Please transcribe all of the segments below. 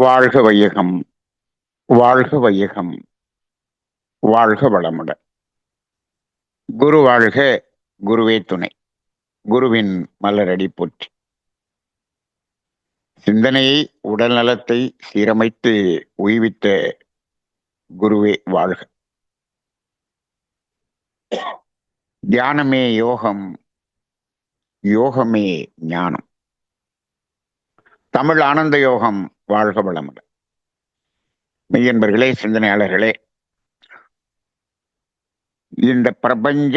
வாழ்க வையகம், வாழ்க வையகம், வாழ்க வளமுடன். குரு வாழ்க, குருவே துணை. குருவின் மலரடி போற்றி. சிந்தனையை, உடல் நலத்தை சீரமைத்து உய்வித்த குருவே வாழ்க. தியானமே யோகம், யோகமே ஞானம். தமிழ் ஆனந்த யோகம் வாழ்க வளமுடன். மெய்யன்பர்களே, சிந்தனையாளர்களே, இந்த பிரபஞ்ச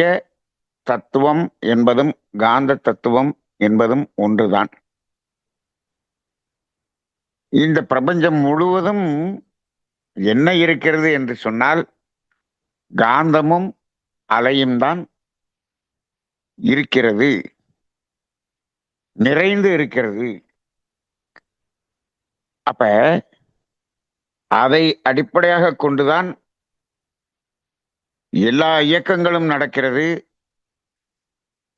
தத்துவம் என்பதும் காந்த தத்துவம் என்பதும் ஒன்றுதான். இந்த பிரபஞ்சம் முழுவதும் என்ன இருக்கிறது என்று சொன்னால் காந்தமும் அலையும் தான் இருக்கிறது, நிறைந்து இருக்கிறது. அப்ப அதை அடிப்படையாக கொண்டுதான் எல்லா இயக்கங்களும் நடக்கிறது.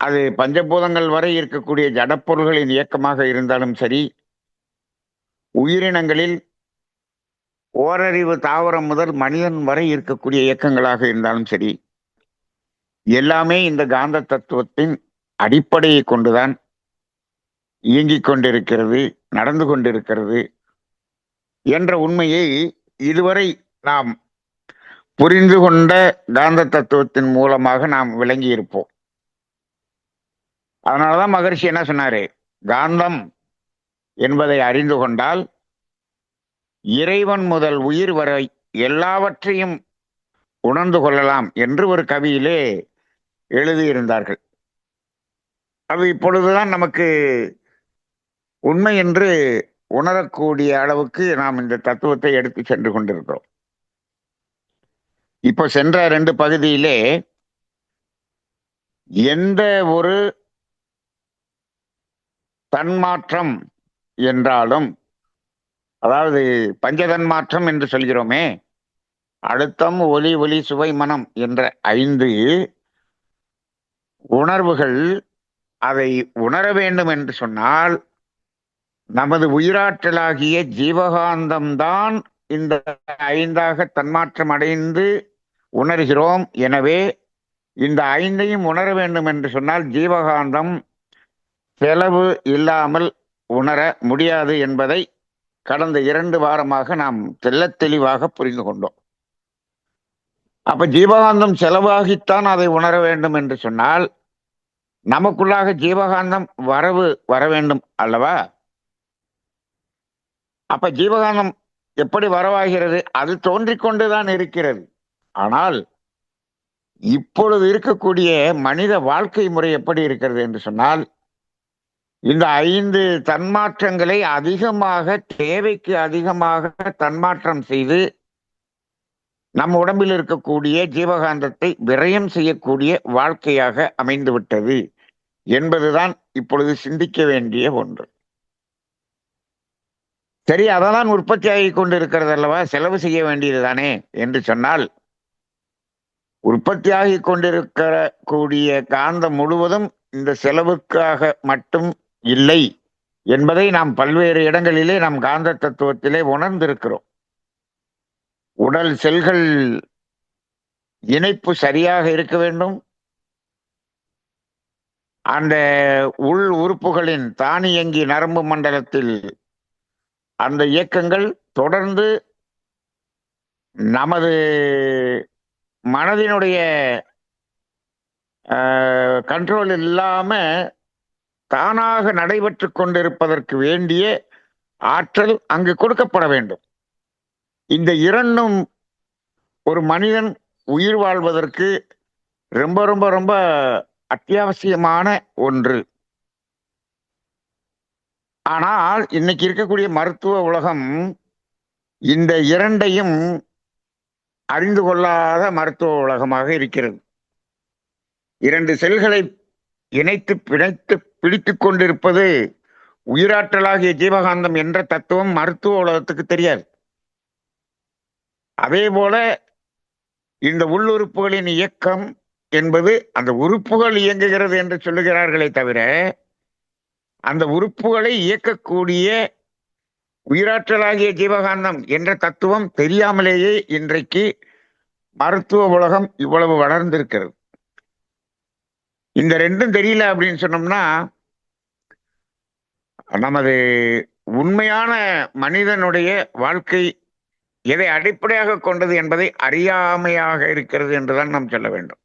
அது பஞ்சபூதங்கள் வரை இருக்கக்கூடிய ஜடப்பொருள்களின் இயக்கமாக இருந்தாலும் சரி, உயிரினங்களில் ஓரறிவு தாவரம் முதல் மனிதன் வரை இருக்கக்கூடிய இயக்கங்களாக இருந்தாலும் சரி, எல்லாமே இந்த காந்த தத்துவத்தின் அடிப்படையை கொண்டுதான் இயங்கிக் கொண்டிருக்கிறது, நடந்து கொண்டிருக்கிறது என்ற உண்மையை இதுவரை நாம் புரிந்து கொண்ட காந்த தத்துவத்தின் மூலமாக நாம் விளங்கி இருப்போம். அதனாலதான் மகரிஷி என்ன சொன்னாரு, காந்தம் என்பதை அறிந்து கொண்டால் இறைவன் முதல் உயிர் வரை எல்லாவற்றையும் உணர்ந்து கொள்ளலாம் என்று ஒரு கவியிலே எழுதியிருந்தார்கள். அது இப்பொழுதுதான் நமக்கு உண்மை என்று உணரக்கூடிய அளவுக்கு நாம் இந்த தத்துவத்தை எடுத்து சென்று கொண்டிருக்கிறோம். இப்போ சென்ற 2 பகுதியிலே எந்த ஒரு தன்மாற்றம் என்றாலும், அதாவது பஞ்சதன்மாற்றம் என்று சொல்கிறோமே, அழுத்தம், ஒலி, ஒளி, சுவை, மனம் என்ற 5 உணர்வுகள், அதை உணர வேண்டும் என்று சொன்னால் நமது உயிராற்றலாகிய ஜீவகாந்தம்தான் இந்த 5ஆக தன்மாற்றம் அடைந்து உணர்கிறோம். எனவே இந்த 5ஐயும் உணர வேண்டும் என்று சொன்னால் ஜீவகாந்தம் செலவு இல்லாமல் உணர முடியாது என்பதை கடந்த 2 வாரமாக நாம் தெள்ளத் தெளிவாக புரிந்து கொண்டோம். அப்ப ஜீவகாந்தம் செலவாகித்தான் அதை உணர வேண்டும் என்று சொன்னால் நமக்குள்ளாக ஜீவகாந்தம் வர வேண்டும் அல்லவா? அப்ப ஜீவகாந்தம் எப்படி வரவாகிறது? அது தோன்றிக் கொண்டுதான் இருக்கிறது. ஆனால் இப்பொழுது இருக்கக்கூடிய மனித வாழ்க்கை முறை எப்படி இருக்கிறது என்று சொன்னால், இந்த 5 தன்மாற்றங்களை அதிகமாக, தேவைக்கு அதிகமாக தன்மாற்றம் செய்து நம் உடம்பில் இருக்கக்கூடிய ஜீவகாந்தத்தை விரயம் செய்யக்கூடிய வாழ்க்கையாக அமைந்து விட்டது என்பதுதான் இப்பொழுது சிந்திக்க வேண்டிய ஒன்று. சரி, அதெல்லாம் உற்பத்தி ஆகி கொண்டு இருக்கிறது அல்லவா, செலவு செய்ய வேண்டியது தானே என்று சொன்னால், உற்பத்தியாகி கொண்டிருக்கக்கூடிய காந்தம் முழுவதும் இந்த செலவுக்காக மட்டும் இல்லை என்பதை நாம் பல்வேறு இடங்களிலே நாம் காந்த தத்துவத்திலே உணர்ந்திருக்கிறோம். உடல் செல்கள் இணைப்பு சரியாக இருக்க வேண்டும். அந்த உள் உறுப்புகளின் தானியங்கி நரம்பு மண்டலத்தில் அந்த இயக்கங்கள் தொடர்ந்து நமது மனதினுடைய கண்ட்ரோல் இல்லாம தானாக நடைபெற்று கொண்டிருப்பதற்கு வேண்டிய ஆற்றல் அங்கு கொடுக்கப்பட வேண்டும். இந்த 2ம் ஒரு மனிதன் உயிர் வாழ்வதற்கு ரொம்ப ரொம்ப ரொம்ப அத்தியாவசியமான ஒன்று. ஆனால் இன்னைக்கு இருக்கக்கூடிய மருத்துவ உலகம் இந்த 2ஐயும் அறிந்து கொள்ளாத மருத்துவ உலகமாக இருக்கிறது. 2 செல்களை இணைத்து பிணைத்து பிடித்துக் கொண்டிருப்பது உயிராற்றலாகிய ஜீவகாந்தம் என்ற தத்துவம் மருத்துவ உலகத்துக்கு தெரியாது. அதே போல இந்த உள்ளுறுப்புகளின் இயக்கம் என்பது அந்த உறுப்புகள் இயங்குகிறது என்று சொல்லுகிறார்களே தவிர, அந்த உறுப்புகளை இயக்கக்கூடிய உயிராற்றலாகிய ஜீவகாந்தம் என்ற தத்துவம் தெரியாமலேயே இன்றைக்கு மருத்துவ உலகம் இவ்வளவு வளர்ந்திருக்கிறது. இந்த ரெண்டும் தெரியல அப்படின்னு சொன்னோம்னா நமது உண்மையான மனிதனுடைய வாழ்க்கை எதை அடிப்படையாக கொண்டது என்பதை அறியாமையாக இருக்கிறது என்றுதான் நாம் சொல்ல வேண்டும்.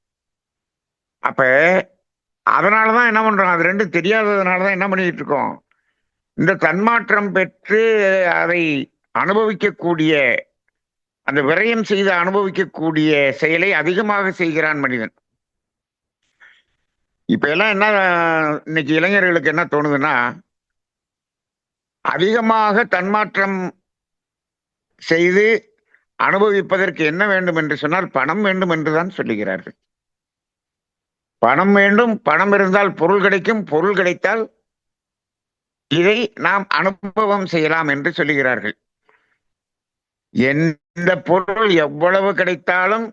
அப்ப அதனாலதான் என்ன பண்றோம், அது ரெண்டும் தெரியாததுனாலதான் என்ன பண்ணிட்டு இருக்கோம், இந்த தன்மாற்றம் பெற்று அதை அனுபவிக்கக்கூடிய, அந்த விரயம் செய்து அனுபவிக்கக்கூடிய செயலை அதிகமாக செய்கிறான் மனிதன். இப்ப எல்லாம் என்ன, இன்னைக்கு இளைஞர்களுக்கு என்ன தோணுதுன்னா, அதிகமாக தன்மாற்றம் செய்து அனுபவிப்பதற்கு என்ன வேண்டும் என்று சொன்னால் பணம் வேண்டும் என்றுதான் சொல்லுகிறார்கள். பணம் வேண்டும், பணம் இருந்தால் பொருள் கிடைக்கும், பொருள் கிடைத்தால் இதை நாம் அனுபவம் செய்யலாம் என்று சொல்லுகிறார்கள். எந்த பொருள் எவ்வளவு கிடைத்தாலும்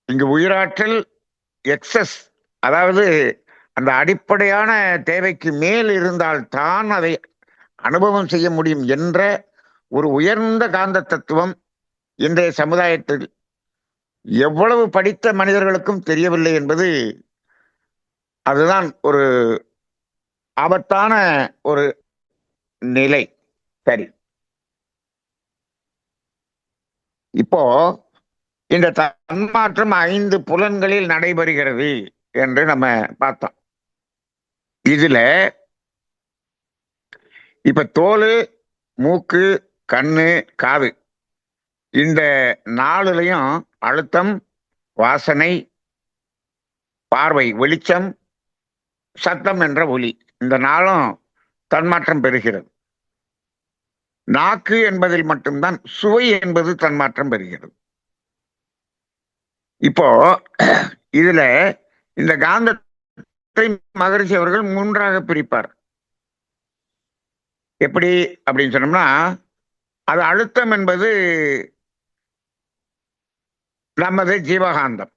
இங்கு உயிராற்றல் எக்ஸஸ், அதாவது அந்த அடிப்படையான தேவைக்கு மேல் இருந்தால் தான் அதை அனுபவம் செய்ய முடியும் என்ற ஒரு உயர்ந்த காந்த தத்துவம் இன்றைய சமுதாயத்தில் எவ்வளவு படித்த மனிதர்களுக்கும் தெரியவில்லை என்பது அதுதான் ஒரு ஆபத்தான ஒரு நிலை. சரி, இப்போ இந்த தன்மாற்றம் 5 புலன்களில் நடைபெறுகிறது என்று நம்ம பார்த்தோம். இதுல இப்ப தோல், மூக்கு, கண்ணு, காது இந்த 4லையும் அழுத்தம், வாசனை, பார்வை, வெளிச்சம், சத்தம் என்ற ஒலி, இந்த 4ம் தன்மாற்றம் பெறுகிறது. நாக்கு என்பதில் மட்டும்தான் சுவை என்பது தன்மாற்றம் பெறுகிறது. இப்போ இதுல இந்த காந்தத்தை மகரிஷி அவர்கள் 3ஆக பிரிப்பார். எப்படி அப்படின்னு சொன்னோம்னா, அது அழுத்தம் என்பது நமது ஜீவகாந்தம்.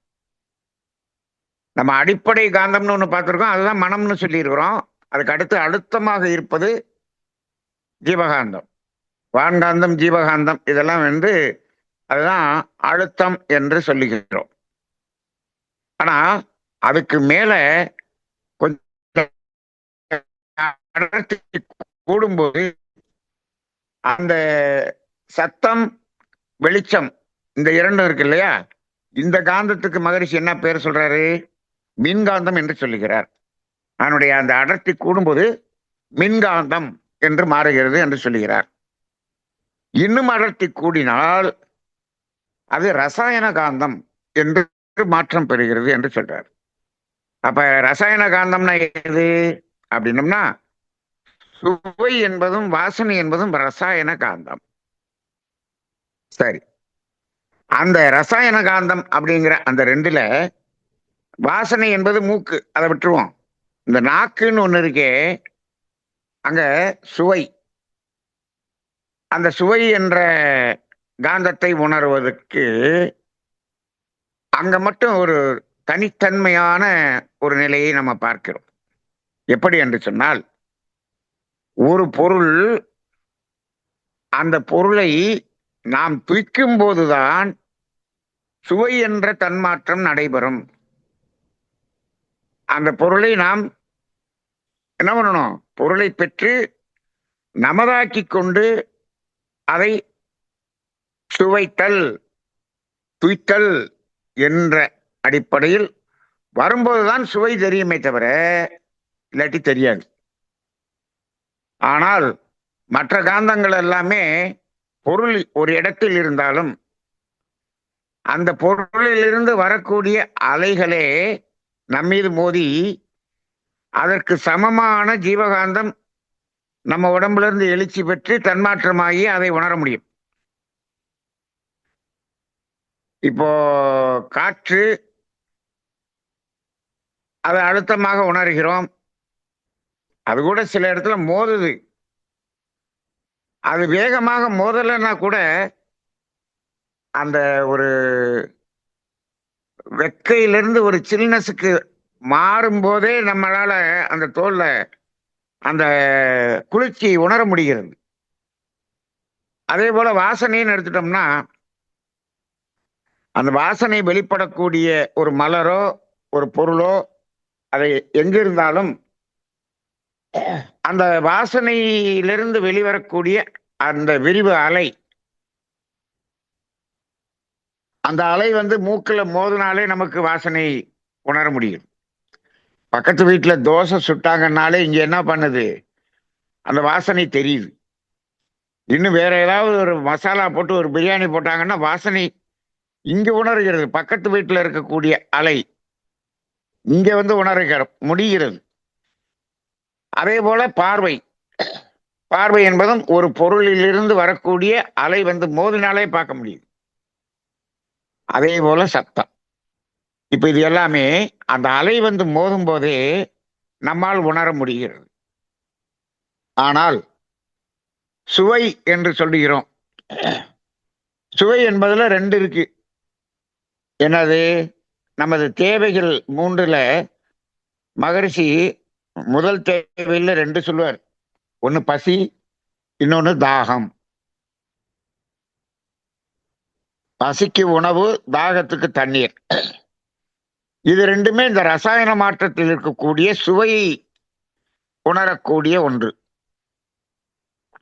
நம்ம அடிப்படை காந்தம்னு ஒண்ணு பார்த்திருக்கோம், அதுதான் மனம்னு சொல்லியிருக்கிறோம். அதுக்கு அடுத்து அழுத்தமாக இருப்பது ஜீவகாந்தம். வான்காந்தம், ஜீவகாந்தம் இதெல்லாம் அதுதான் அழுத்தம் என்று சொல்லுகிறோம். ஆனா அதுக்கு மேல கொஞ்சம் அடர்த்தி கூடும்போது அந்த சத்தம், வெளிச்சம் இந்த 2 இருக்கு இல்லையா, இந்த காந்தத்துக்கு மகரிஷி என்ன பேர் சொல்றாரு, மின்காந்தம் என்று சொல்லுகிறார். அதனுடைய அந்த அடர்த்தி கூடும்போது மின்காந்தம் என்று மாறுகிறது என்று சொல்லுகிறார். இன்னும் அடர்த்தி கூடினால் அது ரசாயன காந்தம் என்று மாற்றம் பெறுகிறது என்று சொல்றார். அப்ப ரசாயன காந்தம்னா எது அப்படின்னம்னா, சுவை என்பதும் வாசனை என்பதும் ரசாயன காந்தம். சரி, அந்த ரசாயன காந்தம் அப்படிங்கிற அந்த 2ல வாசனை என்பது மூக்கு, அதை விட்டுருவோம். இந்த நாக்குன்னு ஒண்ணு இருக்கே, அங்க சுவை, அந்த சுவை என்ற காந்தத்தை உணர்வதற்கு அங்க மட்டும் ஒரு தனித்தன்மையான ஒரு நிலையை நம்ம பார்க்கிறோம். எப்படி என்று சொன்னால், ஒரு பொருள், அந்த பொருளை நாம் துய்க்கும் போதுதான் சுவை என்ற தன்மாற்றம் நடைபெறும். அந்த பொருளை நாம் என்ன பண்ணணும், பொருளை பெற்று நமதாக்கி கொண்டு அதை சுவைத்தல், துய்த்தல் என்ற அடிப்படையில் வரும்போதுதான் சுவை தெரியுமே தவிர இல்லாட்டி தெரியாது. ஆனால் மற்ற காந்தங்கள் எல்லாமே பொருள் ஒரு இடத்தில் இருந்தாலும் அந்த பொருளிலிருந்து வரக்கூடிய அலைகளே நம்மீது மோதி அதற்கு சமமான ஜீவகாந்தம் நம்ம உடம்புல இருந்து எழுச்சி பெற்று தன்மாற்றமாகி அதை உணர முடியும். இப்போ காற்று, அதை அழுத்தமாக உணர்கிறோம், அது கூட சில இடத்துல மோதுது. அது வேகமாக மோதலைன்னா கூட அந்த ஒரு வெக்கையிலிருந்து ஒரு சில்னஸுக்கு மாறும் போதே நம்மளால அந்த தோல்ல அந்த குளிர்ச்சியை உணர முடிகிறது. அதே போல வாசனைன்னு எடுத்துட்டோம்னா அந்த வாசனை வெளிப்படக்கூடிய ஒரு மலரோ ஒரு பொருளோ அதை எங்க இருந்தாலும் அந்த வாசனையிலிருந்து வெளிவரக்கூடிய அந்த விரிவு அலை, அந்த அலை வந்து மூக்குல மோதினாலே நமக்கு வாசனை உணர முடியும். பக்கத்து வீட்டுல தோசை சுட்டாங்கன்னாலே இங்க என்ன பண்ணுது, அந்த வாசனை தெரியுது. இன்னும் வேற ஏதாவது ஒரு மசாலா போட்டு ஒரு பிரியாணி போட்டாங்கன்னா வாசனை இங்க உணர்கிறது. பக்கத்து வீட்டுல இருக்கக்கூடிய அலை இங்க வந்து உணர முடிகிறது. அதே போல பார்வை, பார்வை என்பதும் ஒரு பொருளிலிருந்து வரக்கூடிய அலை வந்து மோதினாலே பார்க்க முடியும். அதே போல சத்தம். இப்ப இது எல்லாமே அந்த அலை வந்து மோதும் போதே நம்மால் உணர முடிகிறது. ஆனால் சுவை என்று சொல்லுகிறோம். சுவை என்பதுல ரெண்டு இருக்கு. என்னது? நமது தேவைகள் மூன்றுல மகரிஷி முதல் தேவையில ரெண்டு சொல்லுவார். ஒன்னு பசி, இன்னொன்னு தாகம். பசிக்கு உணவு, தாகத்துக்கு தண்ணீர். இது ரெண்டுமே இந்த ரசாயன மாற்றத்தில் இருக்கக்கூடிய சுவையை உணரக்கூடிய ஒன்று.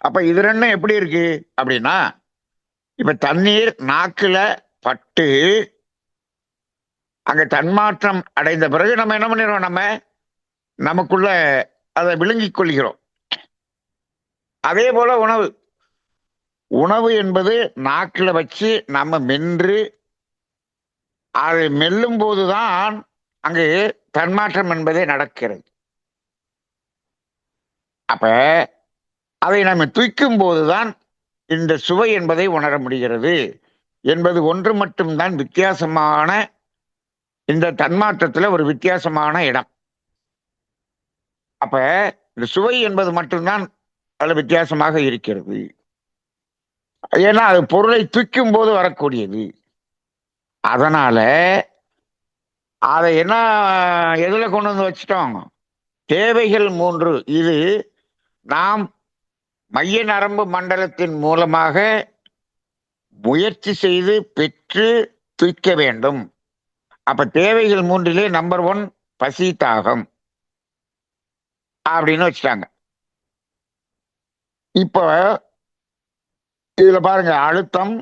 அப்ப இது ரெண்டும் எப்படி இருக்கு அப்படின்னா, இப்ப தண்ணீர் நாக்குல பட்டு அங்க தன்மாற்றம் அடைந்த பிறகு நம்ம என்ன பண்ணிடுறோம், நம்ம நமக்குள்ள அதை விழுங்கிக் கொள்கிறோம். அதே போல உணவு, உணவு என்பது நாக்குல வச்சு நம்ம மென்று அதை மெல்லும் போதுதான் அங்கு தன்மாற்றம் என்பதே நடக்கிறது. அப்ப அதை நம்ம தூய்க்கும் போதுதான் இந்த சுவை என்பதை உணர முடிகிறது என்பது ஒன்று மட்டும்தான் வித்தியாசமான, இந்த தன்மாற்றத்துல ஒரு வித்தியாசமான இடம். அப்ப இந்த சுவை என்பது மட்டும்தான் அதுல வித்தியாசமாக இருக்கிறது. ஏன்னா அது பொருளை தூக்கும் போது வரக்கூடியது. அதனால அதை என்ன எதுல கொண்டு வந்து வச்சுட்டோம், தேவைகள் மூன்று. இது நாம் மைய நரம்பு மண்டலத்தின் மூலமாக முயற்சி செய்து பெற்று தூய்க்க வேண்டும். அப்ப தேவைகள் மூன்றிலே நம்பர் 1 பசி, தாகம் அப்படின்னு வச்சுட்டாங்க. இப்ப இதுல பாருங்க, அழுத்தம்,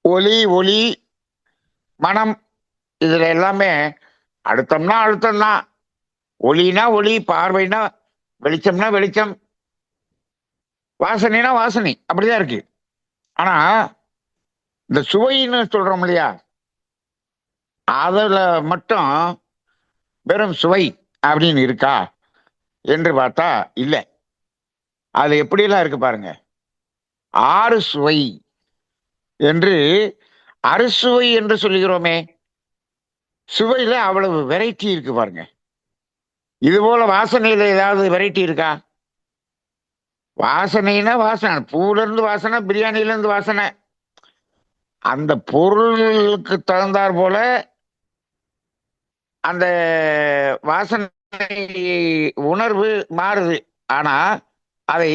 ஒலி, மனம், இதுல எல்லாமே அழுத்தம்னா அழுத்தம் தான், ஒலினா ஒலி, பார்வைனா வெளிச்சம்னா வெளிச்சம், வாசனைனா வாசனை, அப்படிதான் இருக்கு. ஆனா இந்த சுவைன்னு சொல்றோம் இல்லையா, அதுல மட்டும் வெறும் சுவை அப்படின்னு இருக்கா என்று பார்த்தா இல்லை. அது எப்படியெல்லாம் இருக்கு பாருங்க. 6 சுவை என்று, அறுசுவை என்று சொல்லுகிறோமே, சுவையில அவ்வளவு வெரைட்டி இருக்கு பாருங்க. இது போல வாசனையில ஏதாவது வெரைட்டி இருக்கா? வாசனைனா வாசனை, பூல இருந்து வாசனை, பிரியாணில இருந்து வாசனை, அந்த பொருளுக்கு தகுந்தாற் போல அந்த வாசனை உணர்வு மாறுது. ஆனா அதை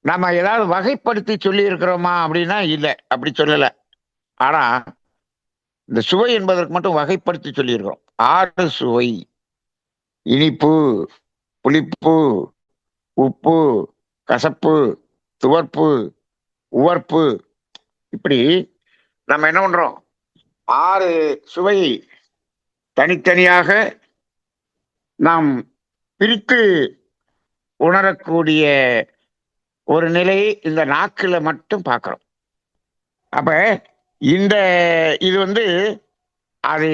நம்ம ஏதாவது வகைப்படுத்தி சொல்லி இருக்கிறோமா அப்படின்னா இல்லை, அப்படி சொல்லல. ஆனா இந்த சுவை என்பதற்கு மட்டும் வகைப்படுத்தி சொல்லியிருக்கிறோம். 6 சுவை: இனிப்பு, புளிப்பு, உப்பு, கசப்பு, துவர்ப்பு, உவர்ப்பு. இப்படி நம்ம என்ன பண்றோம், 6 சுவை தனித்தனியாக நாம் பிரித்து உணரக்கூடிய ஒரு நிலையை இந்த நாக்குல மட்டும் பார்க்கிறோம். அப்ப இந்த இது வந்து அது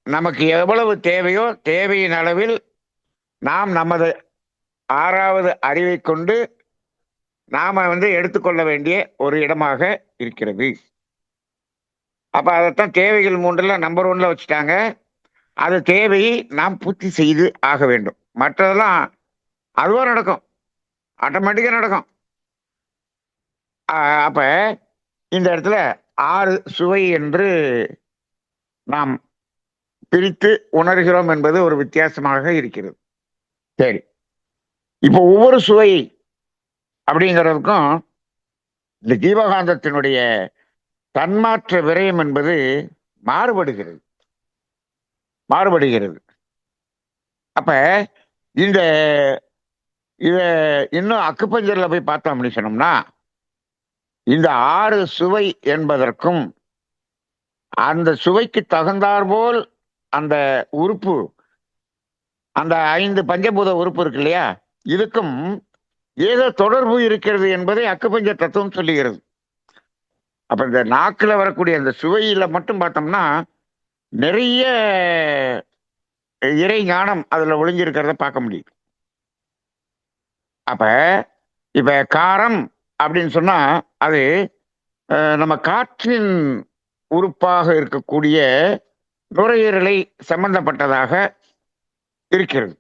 நமக்கு எவ்வளவு தேவையோ தேவையின் அளவில் நாம் நமது 6வது அறிவை கொண்டு நாம வந்து எடுத்துக்கொள்ள வேண்டிய ஒரு இடமாக இருக்கிறது. அப்ப அதைத்தான் தேவைகள் 3ல நம்பர் 1ல வச்சுட்டாங்க. அது தேவையை நாம் பூர்த்தி செய்து ஆக வேண்டும். மற்றதெல்லாம் அதுவா நடக்கும், ஆட்டோமேட்டிக்கா நடக்கும். அப்ப இந்த இடத்துல 6 சுவை என்று நாம் பிரித்து உணர்கிறோம் என்பது ஒரு வித்தியாசமாக இருக்கிறது. சரி, இப்போ ஒவ்வொரு சுவை அப்படிங்கிறதுக்கும் இந்த ஜீவகாந்தத்தினுடைய தன்மாற்ற விரயம் என்பது மாறுபடுகிறது மாறுபடுகிறது. அப்ப இந்த இத இன்னும் அக்குப்பஞ்சர்ல போய் பார்த்தோம் அப்படின்னு சொன்னோம்னா, இந்த 6 சுவை என்பதற்கும் அந்த சுவைக்கு தகுந்தாற்போல் அந்த உறுப்பு, அந்த 5 பஞ்சபூத உறுப்பு இருக்கு இல்லையா, இதுக்கும் ஏதோ தொடர்பு இருக்கிறது என்பதை அக்குப்பஞ்சர் தத்துவம் சொல்லுகிறது. அப்ப இந்த நாக்குல வரக்கூடிய அந்த சுவையில மட்டும் பார்த்தோம்னா நிறைய இறை ஞானம் அதுல ஒளிஞ்சிருக்கிறத பார்க்க முடியும். அப்ப இப்ப காரம் அப்படின்னு சொன்னா அது நம்ம காற்றின் உறுப்பாக இருக்கக்கூடிய நுரையீரலை சம்பந்தப்பட்டதாக இருக்கிறது.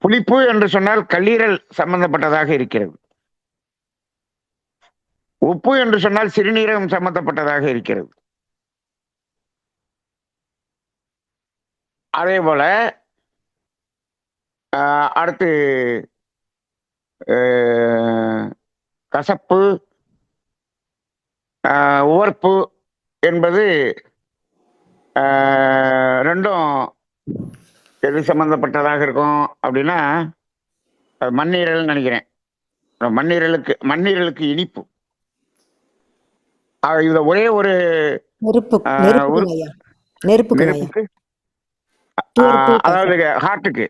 புளிப்பு என்று சொன்னால் கல்லீரல் சம்பந்தப்பட்டதாக இருக்கிறது. உப்பு என்று சொன்னால் சிறுநீரகம் சம்பந்தப்பட்டதாக இருக்கிறது. அதே போல அடுத்து கசப்பு, உவர்ப்பு என்பது ரெண்டும் எது சம்பந்தப்பட்டதாக இருக்கும் அப்படின்னா மண்ணீரல் நினைக்கிறேன். மண்ணீரலுக்கு இனிப்பு. இதுல ஒரே ஒரு நெருப்புக்கு அதாவது ஹார்ட்டுக்கு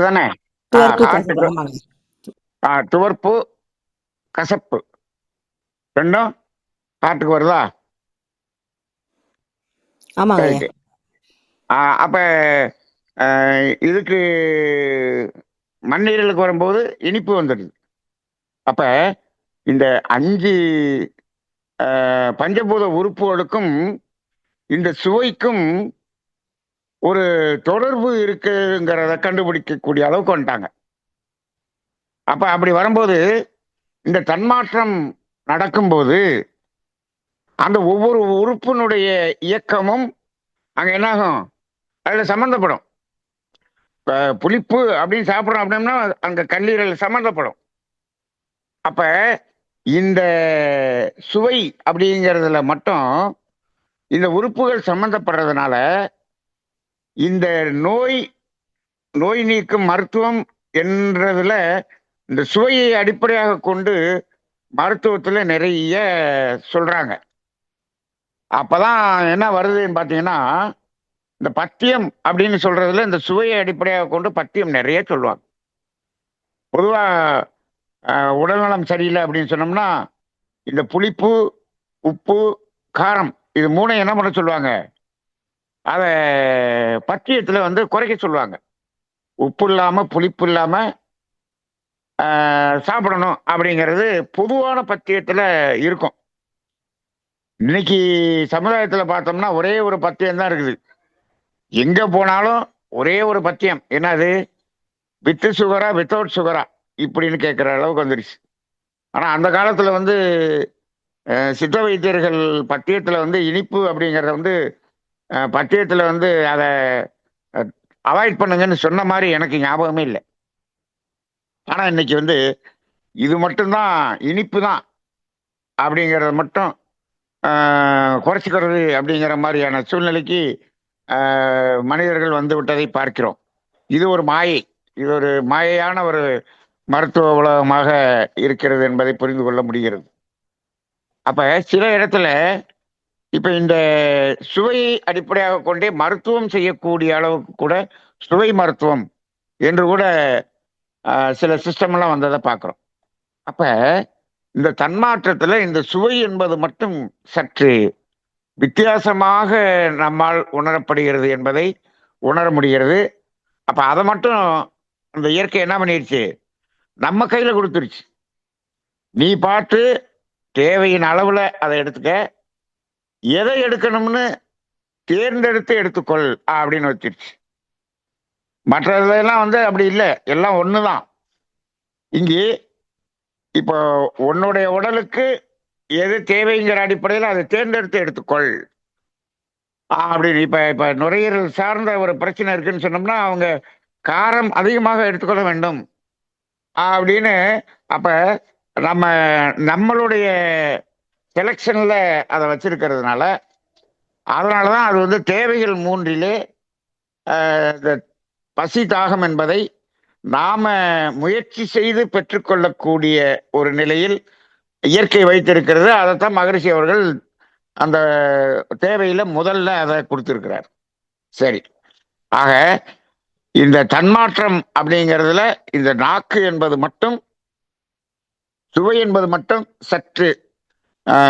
தானே, துவர்ப்பு கசப்பு ரெண்டும் ஹார்ட்டுக்கு வருதா? அப்ப இதுக்கு மண்ணீரலுக்கு வரும்போது இனிப்பு வந்துடுது. அப்ப இந்த 5 பஞ்சபூத உறுப்புகளுக்கும் இந்த சுவைக்கும் ஒரு தொடர்பு இருக்குங்கிறத கண்டுபிடிக்கக்கூடிய அளவுக்கு வந்துட்டாங்க. அப்ப அப்படி வரும்போது இந்த தன்மாற்றம் நடக்கும்போது அந்த ஒவ்வொரு உறுப்பினுடைய இயக்கமும் அங்க என்னாகும், அதுல சம்பந்தப்படும். புளிப்பு அப்படின்னு சாப்பிட்றோம் அப்படின்னா அங்க கல்லீரல் சம்பந்தப்படும். அப்ப இந்த சுவை அப்படிங்கிறதுல மட்டும் இந்த உறுப்புகள் சம்பந்தப்படுறதுனால இந்த நோய் நீக்கும் மருத்துவம் என்றதுல இந்த சுவையை அடிப்படையாக கொண்டு மருத்துவத்துல நிறைய சொல்றாங்க. அப்பதான் என்ன வருதுன்னு பாத்தீங்கன்னா, இந்த பத்தியம் அப்படின்னு சொல்றதுல இந்த சுவையை அடிப்படையாக கொண்டு பத்தியம் நிறைய சொல்லுவாங்க. பொதுவா உடல்நலம் சரியில்லை அப்படின்னு சொன்னோம்னா இந்த புளிப்பு, உப்பு, காரம் இது 3 என்ன பண்ண சொல்லுவாங்க, அத பத்தியத்துல குறைக்க சொல்லுவாங்க. உப்பு இல்லாம புளிப்பு இல்லாம சாப்பிடணும் அப்படிங்கிறது பொதுவான பத்தியத்துல இருக்கும். இன்னைக்கு சமுதாயத்துல பார்த்தோம்னா ஒரே ஒரு பத்தியம் தான் இருக்குது. எங்க போனாலும் ஒரே ஒரு பத்தியம், என்னது வித் சுகரா வித்தவுட் சுகரா இப்படின்னு கேட்கிற அளவுக்கு வந்துருச்சு. ஆனா அந்த காலத்துல சித்த வைத்தியர்கள் பத்தியத்துல இனிப்பு அப்படிங்கிறத பத்தியத்துல அதை அவாய்ட் பண்ணுங்கன்னு சொன்ன மாதிரி எனக்கு ஞாபகமே இல்லை. ஆனா இன்னைக்கு இது மட்டும்தான் இனிப்பு தான் அப்படிங்கிறத மட்டும் குறைச்சிக்கிறது அப்படிங்கிற மாதிரியான சூழ்நிலைக்கு மனிதர்கள் வந்து விட்டதை பார்க்கிறோம். இது ஒரு மாயை, இது ஒரு மாயையான ஒரு மருத்துவ உலகமாக இருக்கிறது என்பதை புரிந்து கொள்ள முடிகிறது. அப்ப சில இடத்துல இப்ப இந்த சுவையை அடிப்படையாக கொண்டே மருத்துவம் செய்யக்கூடிய அளவுக்கு கூட சுவை மருத்துவம் என்று கூட சில சிஸ்டம் எல்லாம் வந்ததை பார்க்கிறோம். அப்ப இந்த தன்மாற்றத்துல இந்த சுவை என்பது மட்டும் சற்று வித்தியாசமாக நம்மால் உணரப்படுகிறது என்பதை உணர முடிகிறது. அப்ப அதை மட்டும் அந்த இயற்கை என்ன பண்ணிருச்சு, நம்ம கையில கொடுத்துருச்சு. நீ பார்த்து தேவையின் அளவுல அதை எடுத்துக்க, எதை எடுக்கணும்னு தேர்ந்தெடுத்து எடுத்துக்கொள் அப்படின்னு வச்சிருச்சு. மற்றதெல்லாம் அப்படி இல்லை, எல்லாம் ஒண்ணுதான். இங்கே இப்போ உன்னுடைய உடலுக்கு எது தேவைங்கிற அடிப்படையில் அதை தேர்ந்தெடுத்து எடுத்துக்கொள் அப்படின்னு. இப்ப நுரையீரல் சார்ந்த ஒரு பிரச்சனை இருக்குன்னு சொன்னோம்னா அவங்க காரம் அதிகமாக எடுத்துக்கொள்ள வேண்டும் அப்படின்னு. அப்ப நம்ம நம்மளுடைய செலெக்ஷன்ல அதை வச்சிருக்கிறதுனால, அதனாலதான் அது வந்து தேவைகள் மூன்றிலே இந்த பசி தாகம் என்பதை நாம முயற்சி செய்து பெற்றுக்கொள்ளக்கூடிய ஒரு நிலையில் இயற்கை வைத்திருக்கிறது. அதைத்தான் மகரிஷி அவர்கள் அந்த தேவையில முதல்ல அதை கொடுத்திருக்கிறார். சரி. ஆக இந்த தன்மாற்றம் அப்படிங்கிறதுல இந்த நாக்கு என்பது மட்டும், சுவை என்பது மட்டும் சற்று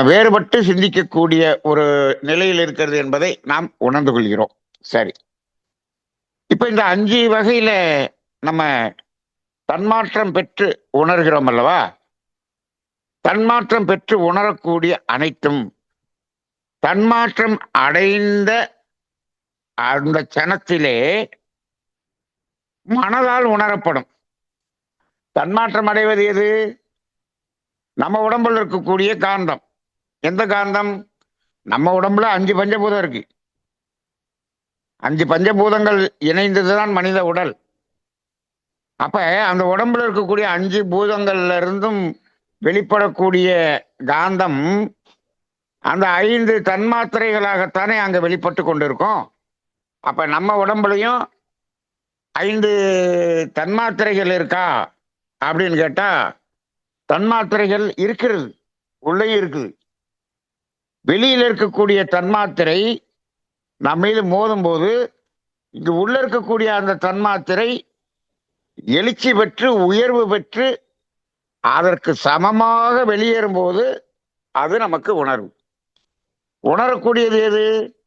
வேறுபட்டு சிந்திக்கக்கூடிய ஒரு நிலையில் இருக்கிறது என்பதை நாம் உணர்ந்து கொள்கிறோம். சரி. இப்ப இந்த 5 வகையில நம்ம தன்மாற்றம் பெற்று உணர்கிறோம் அல்லவா? தன்மாற்றம் பெற்று உணரக்கூடிய அனைத்தும் தன்மாற்றம் அடைந்த அந்த கணத்திலே மனதால் உணரப்படும். தன்மாற்றம் அடைவது எது? நம்ம உடம்புல இருக்கக்கூடிய காந்தம். எந்த காந்தம்? நம்ம உடம்புல 5 பஞ்சபூதம் இருக்கு. 5 பஞ்சபூதங்கள் இணைந்ததுதான் மனித உடல். அப்ப அந்த உடம்புல இருக்கக்கூடிய 5 பூதங்கள்ல இருந்தும் வெளிப்படக்கூடிய காந்தம் அந்த 5 தன்மாத்திரைகளாகத்தானே அங்க வெளிப்பட்டு கொண்டிருக்கும். அப்ப நம்ம உடம்புலையும் 5 தன்மாத்திரைகள் இருக்கா அப்படின்னு கேட்டா, தன்மாத்திரைகள் இருக்கிறது, உள்ளேயும் இருக்குது. வெளியில இருக்கக்கூடிய தன்மாத்திரை நம்ம மீது மோதும் போது இங்கு உள்ள இருக்கக்கூடிய அந்த தன்மாத்திரை எழுச்சி பெற்று உயர்வு பெற்று அதற்கு சமமாக வெளியேறும் போது அது நமக்கு உணர்வு. உணரக்கூடியது எது?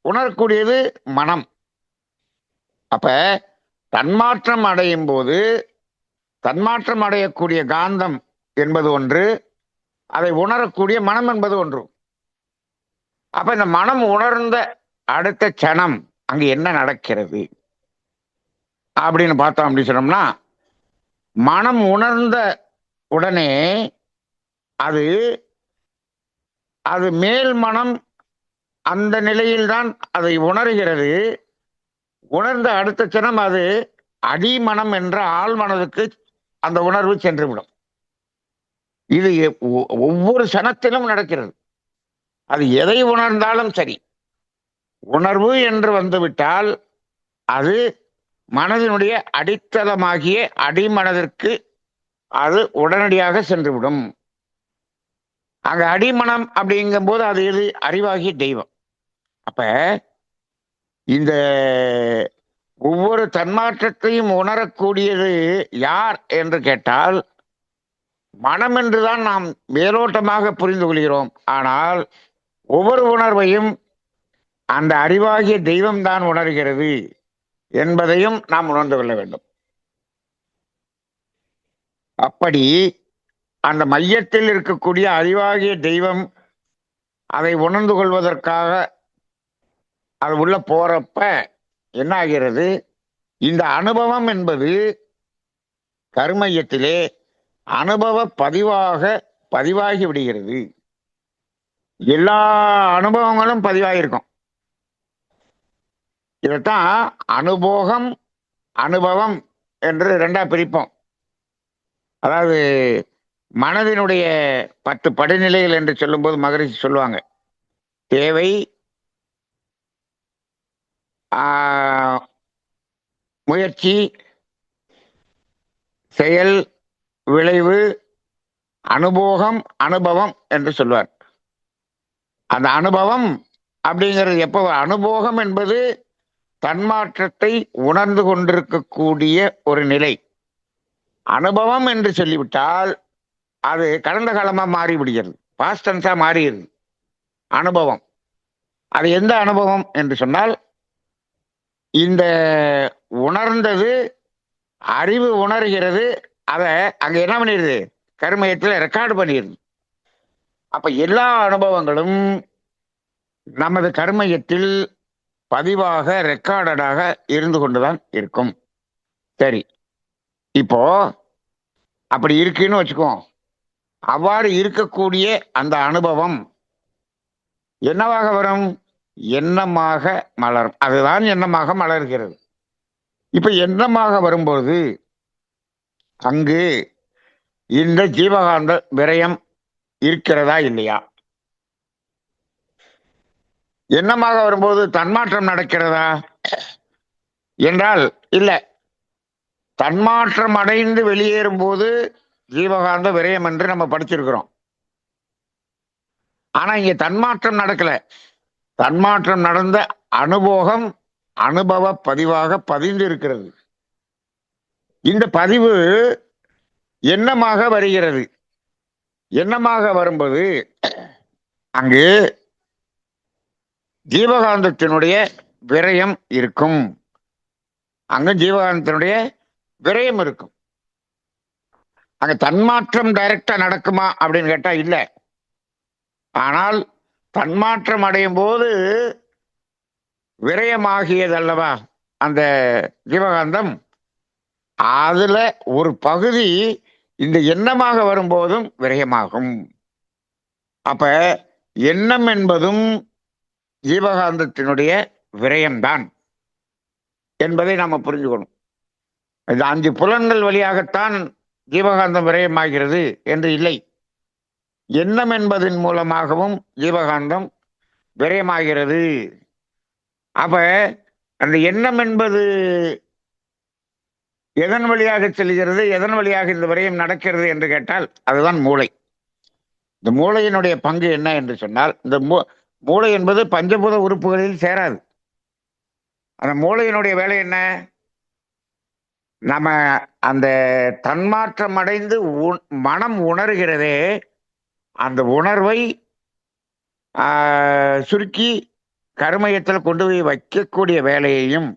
உணரக்கூடியது மனம். அப்ப தன்மாற்றம் அடையும் போது தன்மாற்றம் அடையக்கூடிய காந்தம் என்பது ஒன்று, அதை உணரக்கூடிய மனம் என்பது ஒன்று. அப்ப இந்த மனம் உணர்ந்த அடுத்த கணம் அங்க என்ன நடக்கிறது அப்படின்னு பார்த்தோம் அப்படின்னு சொன்னோம்னா, மனம் உணர்ந்த உடனே அது அது மேல் மனம் அந்த நிலையில்தான் அதை உணர்கிறது. உணர்ந்த அடுத்த கணம் அது அடிமனம் என்ற ஆழ் மனதுக்கு அந்த உணர்வு சென்றுவிடும். இது ஒவ்வொரு சனத்திலும் நடக்கிறது. அது எதை உணர்ந்தாலும் சரி, உணர்வு என்று வந்துவிட்டால் அது மனதினுடைய அடித்தளமாகிய அடிமனதிற்கு அது உடனடியாக சென்றுவிடும். அங்க அடிமனம் அப்படிங்கும் போது அது எது? அறிவாகிய தெய்வம். அப்ப இந்த ஒவ்வொரு தன்மாற்றத்தையும் உணரக்கூடியது யார் என்று கேட்டால் மனம் என்றுதான் நாம் மேலோட்டமாக புரிந்து கொள்கிறோம். ஆனால் ஒவ்வொரு உணர்வையும் அந்த அறிவாகிய தெய்வம் தான் உணர்கிறது என்பதையும் நாம் உணர்ந்து கொள்ள வேண்டும். அப்படி அந்த மையத்தில் இருக்கக்கூடிய அறிவாகிய தெய்வம் அதை உணர்ந்து கொள்வதற்காக அது உள்ள போறப்ப என்ன ஆகிறது? இந்த அனுபவம் என்பது கருமையத்திலே அனுபவ பதிவாகி விடுகிறது. எல்லா அனுபவங்களும் பதிவாகிருக்கும். இதைத்தான் அனுபோகம் அனுபவம் என்று 2ஆ பிரிப்போம். அதாவது மனதினுடைய 10 படிநிலைகள் என்று சொல்லும்போது மகரிஷி சொல்லுவாங்க, தேவை, முயற்சி, செயல், விளைவு, அனுபோகம், அனுபவம் என்று சொல்வார். அந்த அனுபவம் அப்படிங்கிறது எப்போ? அனுபோகம் என்பது தன்மாற்றத்தை உணர்ந்து கொண்டிருக்கக்கூடிய ஒரு நிலை. அனுபவம் என்று சொல்லிவிட்டால் அது கடந்த காலமா மாறிவிடுகிறது, பாஸ்ட் டென்ஸா மாறிடுது அனுபவம். அது எந்த அனுபவம் என்று சொன்னால், இந்த உணர்ந்தது அறிவு உணர்கிறது, அதை அங்க என்ன பண்ணிடுது? கருமையத்துல ரெக்கார்டு பண்ணிடுது. அப்ப எல்லா அனுபவங்களும் நமது கருமையத்தில் பதிவாக ரெக்கார்டடாக இருந்து கொண்டுதான் இருக்கும். சரி, இப்போ அப்படி இருக்குன்னு வச்சுக்கோ. அவ்வாறு இருக்கக்கூடிய அந்த அனுபவம் என்னவாக வரும்? எண்ணமாக மலரும். அதுதான் எண்ணமாக மலர்கிறது. இப்ப எண்ணமாக வரும்போது அங்கு இந்த ஜீவகாந்த விரயம் இருக்கிறதா இல்லையா? எண்ணமாக வரும்போது தன்மாற்றம் நடக்கிறதா என்றால் இல்ல. தன்மாற்றம் அடைந்து வெளியேறும் போது ஜீவகாந்த விரயம் என்று நம்ம படிச்சிருக்கிறோம். ஆனா இங்க தன்மாற்றம் நடக்கல. தன்மாற்றம் நடந்த அனுபவம் அனுபவ பதிவாக பதிந்து இருக்கிறது. இந்த பதிவு எண்ணமாக வருகிறது. எண்ணமாக வரும்போது அங்கு ஜீவகாந்தத்தினுடைய விரயம் இருக்கும். அங்க ஜீவகாந்தத்தினுடைய விரயம் இருக்கும். அங்க தன்மாற்றம் டைரக்டா நடக்குமா அப்படின்னு கேட்டா இல்ல. ஆனால் தன்மாற்றம் அடையும் போது விரயமாகியது அல்லவா அந்த ஜீவகாந்தம், அதுல ஒரு பகுதி இந்த எண்ணமாக வரும்போதும் விரயமாகும். அப்ப எண்ணம் என்பதும் ஜீவகாந்தத்தினுடைய விரயம்தான் என்பதை நாம புரிஞ்சுக்கணும். இந்த 5 புலன்கள் வழியாகத்தான் ஜீவகாந்தம் விரயமாகிறது என்று இல்லை. எண்ணம் என்பதன் மூலமாகவும் ஜீவகாந்தம் விரயமாகிறது. அப்ப அந்த எண்ணம் என்பது எதன் வழியாக செல்கிறது, எதன் வழியாக இந்த விரயம் நடக்கிறது என்று கேட்டால் அதுதான் மூளை. இந்த மூளையினுடைய பங்கு என்ன என்று சொன்னால், இந்த மூளை என்பது பஞ்சபூத உறுப்புகளில் சேராது. அந்த மூளையினுடைய வேலை என்ன? நம்ம அந்த தன்மாற்றம் அடைந்து மனம் உணர்கிறதே, அந்த உணர்வை சுருக்கி கர்மயத்தில் கொண்டு போய் வைக்கக்கூடிய வேலையையும்,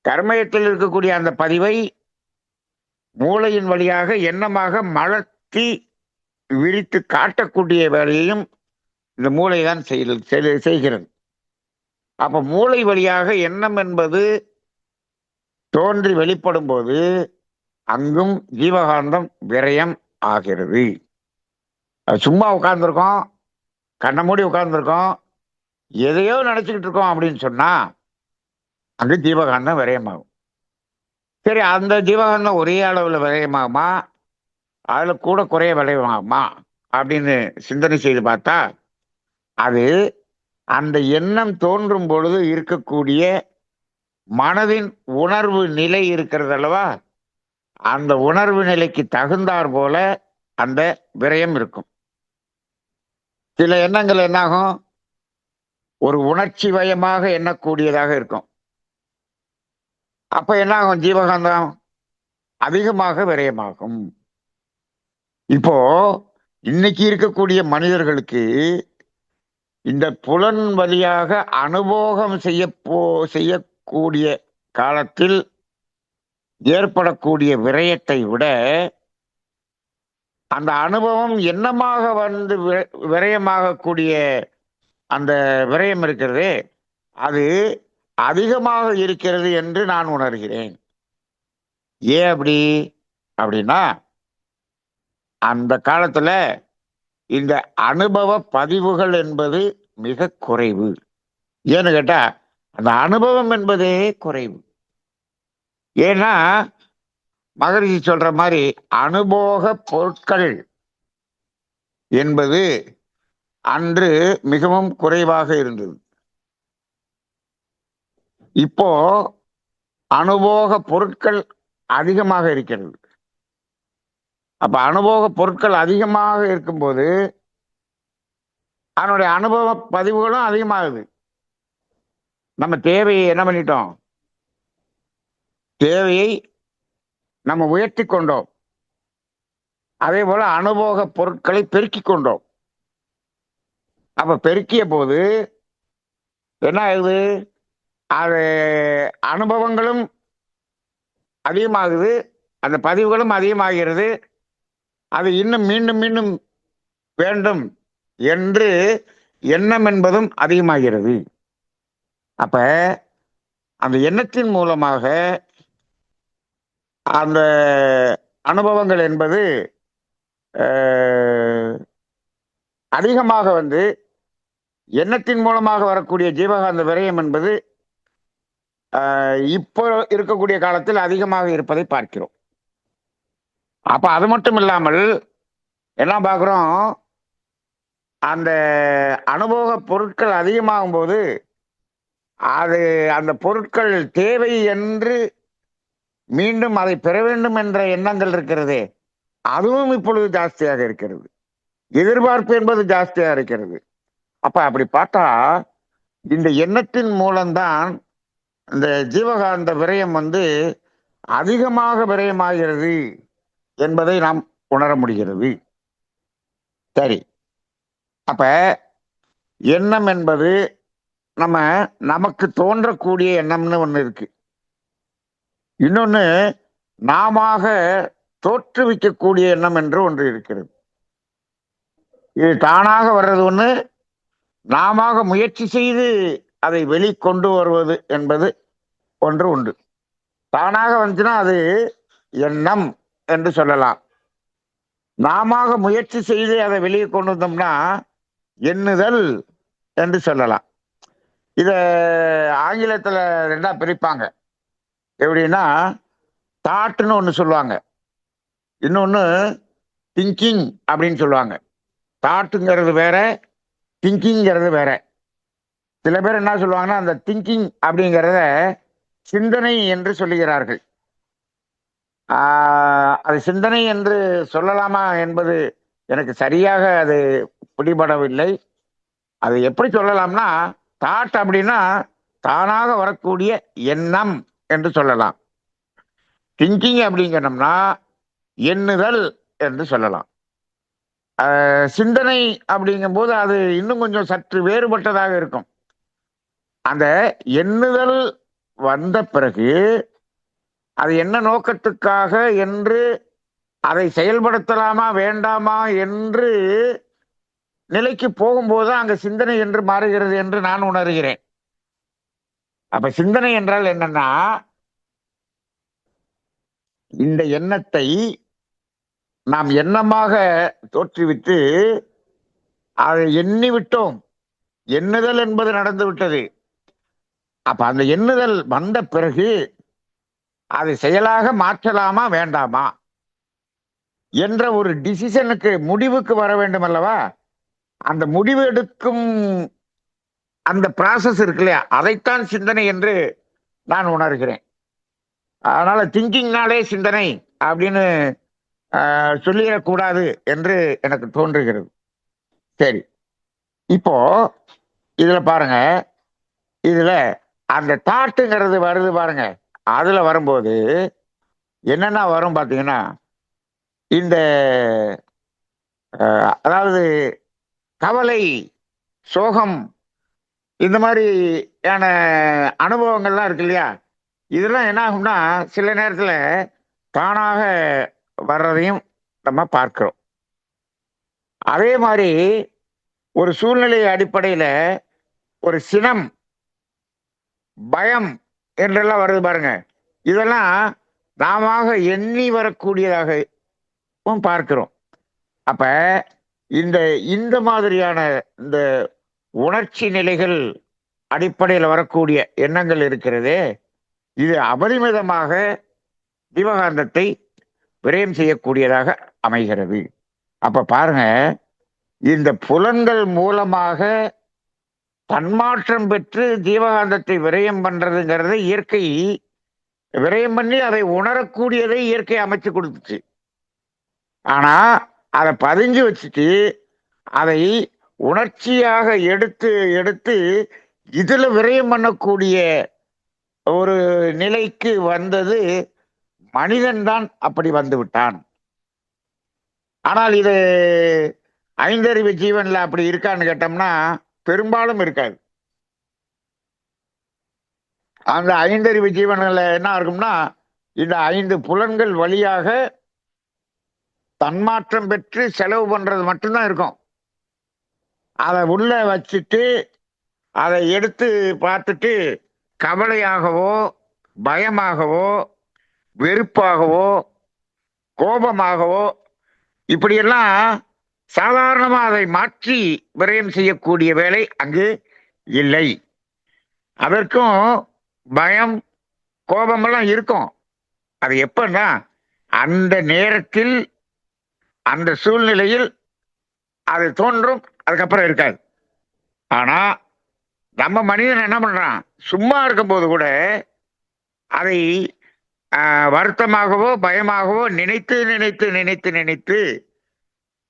கர்மயத்தில் இருக்கக்கூடிய அந்த பதிவை மூளையின் வழியாக எண்ணமாக மலர்த்தி விரித்து காட்டக்கூடிய வேலையையும் இந்த மூளை தான் செய்கிறது. அப்ப மூளை வழியாக எண்ணம் என்பது தோன்றி வெளிப்படும் போது அங்கும் ஜீவகாந்தம் விரயம் ஆகிறது. சும்மா உட்கார்ந்துருக்கோம், கண்ணை மூடி உட்கார்ந்துருக்கோம், எதையோ நினைச்சுக்கிட்டு இருக்கோம் அப்படின்னு சொன்னா அங்கு ஜீவகாந்தம் விரயமாகும். சரி, அந்த ஜீவகாந்தம் ஒரே அளவுல விரயமாகுமா, அதுல கூட குறைய விரயமாகுமா அப்படின்னு சிந்தனை செய்து பார்த்தா அது அந்த எண்ணம் தோன்றும் பொழுது இருக்கக்கூடிய மனதின் உணர்வு நிலை இருக்கிறது அல்லவா, அந்த உணர்வு நிலைக்கு தகுந்தாற் போல அந்த விரயம் இருக்கும். சில எண்ணங்கள் என்னாகும், ஒரு உணர்ச்சி வயமாக எண்ணக்கூடியதாக இருக்கும். அப்ப என்னாகும், ஜீவகாந்தம் அதிகமாக விரயமாகும். இப்போ இன்னைக்கு இருக்கக்கூடிய மனிதர்களுக்கு இந்த புலன் வழியாக அனுபவம் செய்யக்கூடிய காலத்தில் ஏற்படக்கூடிய விரயத்தை விட அந்த அனுபவம் எண்ணமாக வந்து விரயமாகக்கூடிய அந்த விரயம் இருக்கிறது, அது அதிகமாக இருக்கிறது என்று நான் உணர்கிறேன். ஏன் அப்படி அப்படின்னா, அந்த காலத்துல இந்த அனுபவ பதிவுகள் என்பது மிக குறைவு. ஏன்னு கேட்டா அந்த அனுபவம் என்பதே குறைவு. ஏன்னா மகரிஷி சொல்ற மாதிரி அனுபவ பொருட்கள் என்பது அன்று மிகவும் குறைவாக இருந்தது. இப்போ அனுபவ பொருட்கள் அதிகமாக இருக்கிறது. அப்ப அனுபவ பொருட்கள் அதிகமாக இருக்கும்போது அதனுடைய அனுபவ பதிவுகளும் அதிகமாகுது. நம்ம தேவையை என்ன பண்ணிட்டோம், தேவையை நம்ம உயர்த்தி கொண்டோம். அதே போல அனுபவ பொருட்களை பெருக்கிக் கொண்டோம். அப்ப பெருக்கிய போது என்ன ஆகுது, அது அனுபவங்களும் அதிகமாகுது, அந்த பதிவுகளும் அதிகமாகிறது. அது இன்னும் மீண்டும் மீண்டும் வேண்டும் என்று எண்ணம் என்பதும் அதிகமாகிறது. அப்ப அந்த எண்ணத்தின் மூலமாக அந்த அனுபவங்கள் என்பது அதிகமாக வந்து எண்ணத்தின் மூலமாக வரக்கூடிய ஜீவகாந்த விரயம் என்பது இப்போ இருக்கக்கூடிய காலத்தில் அதிகமாக இருப்பதை பார்க்கிறோம். அப்ப அது மட்டும் இல்லாமல் என்ன பார்க்கிறோம், அந்த அனுபவ பொருட்கள் அதிகமாகும் போது அது அந்த பொருட்கள் தேவை என்று மீண்டும் அதை பெற வேண்டும் என்ற எண்ணங்கள் இருக்கிறதே, அதுவும் இப்பொழுது ஜாஸ்தியாக இருக்கிறது. எதிர்பார்ப்பு என்பது ஜாஸ்தியா இருக்கிறது. அப்ப அப்படி பார்த்தா இந்த எண்ணத்தின் மூலம்தான் இந்த ஜீவகாந்த விரயம் அதிகமாக விரயமாகிறது என்பதை நாம் உணர முடிகிறது. சரி, அப்ப எண்ணம் என்பது நமக்கு தோன்றக்கூடிய எண்ணம்னு ஒண்ணு இருக்கு. இன்னொன்னு நாமாக தோற்றுவிக்கக்கூடிய எண்ணம் என்று ஒன்று இருக்கிறது. இது தானாக வர்றது ஒண்ணு, நாமாக முயற்சி செய்து அதை வெளிக்கொண்டு வருவது என்பது ஒன்று உண்டு. தானாக வந்துச்சுன்னா அது எண்ணம் என்று சொல்லலாம். நாமாக முயற்சி செய்து அதை வெளியே கொண்டு வந்தோம்னா எண்ணுதல் என்று சொல்லலாம். இத ஆங்கிலத்துல ரெண்டா பிரிப்பாங்க. எப்படின்னா, தாட்னு ஒண்ணு சொல்லுவாங்க, இன்னொன்னு திங்கிங் அப்படின்னு சொல்லுவாங்க. தாட்டுங்கிறது வேற, திங்கிங்கிறது வேற. சில பேர் என்ன சொல்லுவாங்கன்னா, அந்த திங்கிங் அப்படிங்கிறத சிந்தனை என்று சொல்லுகிறார்கள். அது சிந்தனை என்று சொல்லலாமா என்பது எனக்கு சரியாக அது பிடிபடவில்லை. அது எப்படி சொல்லலாம்னா, தாட் அப்படின்னா தானாக வரக்கூடிய எண்ணம் என்று சொல்லலாம். திங்கிங் அப்படிங்கிறோம்னா எண்ணுதல் என்று சொல்லலாம். சிந்தனை அப்படிங்கும் போது அது இன்னும் கொஞ்சம் சற்று வேறுபட்டதாக இருக்கும். அந்த எண்ணுதல் வந்த பிறகு அது என்ன நோக்கத்துக்காக என்று அதை செயல்படுத்தலாமா வேண்டாமா என்று நிலைக்கு போகும்போது அங்க சிந்தனை என்று மாறுகிறது என்று நான் உணர்கிறேன். அப்ப சிந்தனை என்றால் என்னன்னா, இந்த எண்ணத்தை நாம் எண்ணமாக தோற்றுவிட்டு அதை எண்ணி விட்டோம். எண்ணுதல் என்பது நடந்து விட்டது. அப்ப அந்த எண்ணுதல் வந்த பிறகு அதை செயலாக மாற்றலாமா வேண்டாமா என்ற ஒரு டிசிஷனுக்கு, முடிவுக்கு வர வேண்டும் அல்லவா? அந்த முடிவு எடுக்கும் அந்த ப்ராசஸ் இருக்கு இல்லையா, அதைத்தான் சிந்தனை என்று நான் உணர்கிறேன். அதனால திங்கிங்னாலே சிந்தனை அப்படின்னு சொல்லிடக்கூடாது என்று எனக்கு தோன்றுகிறது. சரி, இப்போ இதுல பாருங்க, இதுல அந்த தாட்டுங்கிறது வருது பாருங்க. அதுல வரும்போது என்னென்ன வரும் பாத்தீங்கன்னா, இந்த அதாவது கவலை, சோகம், இந்த மாதிரியான அனுபவங்கள்லாம் இருக்கு இல்லையா, இதெல்லாம் என்ன ஆகும்னா சில நேரத்துல தானாக வர்றதையும் நம்ம பார்க்கிறோம். அதே மாதிரி ஒரு சூழ்நிலை அடிப்படையில ஒரு சினம், பயம் என்றெல்லாம் வருது பாருங்க. இதெல்லாம் நாம எண்ணி வரக்கூடியதாகவும் பார்க்கிறோம். அப்ப இந்த இந்த மாதிரியான இந்த உணர்ச்சி நிலைகள் அடிப்படையில் வரக்கூடிய எண்ணங்கள் இருக்கிறதே, இது அபரிமிதமாக ஜீவகாந்தத்தை விரயம் செய்யக்கூடியதாக அமைகிறது. அப்ப பாருங்க, இந்த புலன்கள் மூலமாக தன்மாற்றம் பெற்று ஜீவகாந்தத்தை விரயம் பண்றதுங்கிறது இயற்கை விரயம் பண்ணி அதை உணரக்கூடியதை இயற்கை அமைச்சு கொடுத்துச்சு. ஆனா அதை பதிஞ்சு வச்சுட்டு அதை உணர்ச்சியாக எடுத்து எடுத்து இதுல விரயம் பண்ணக்கூடிய ஒரு நிலைக்கு வந்தது மனிதன் தான். அப்படி வந்து விட்டான். ஆனால் இது ஐந்தறிவு ஜீவன்ல அப்படி இருக்கான்னு கேட்டோம்னா பெரும்பாலும் இருக்காது. அந்த ஐந்தறிவு ஜீவன்ல என்ன இருக்கும்னா, இந்த 5 புலன்கள் வழியாக தன்மாற்றம் பெற்று செலவு பண்றது மட்டும்தான் இருக்கும். அதை உள்ள வச்சுட்டு அதை எடுத்து பார்த்துட்டு கவலையாகவோ, பயமாகவோ, வெறுப்பாகவோ, கோபமாகவோ இப்படியெல்லாம் சாதாரணமா அதை மாற்றி விரயம் செய்யக்கூடிய வேலை அங்கு இல்லை. அதற்கும் பயம், கோபமெல்லாம் இருக்கும். அது எப்பன்னா அந்த நேரத்தில் அந்த சூழ்நிலையில் அது தோன்றும், அதுக்கப்புறம் இருக்காது. ஆனா நம்ம மனிதன் என்ன பண்றான், சும்மா இருக்கும்போது கூட அதை வருத்தமாகவோ பயமாகவோ நினைத்து நினைத்து நினைத்து நினைத்து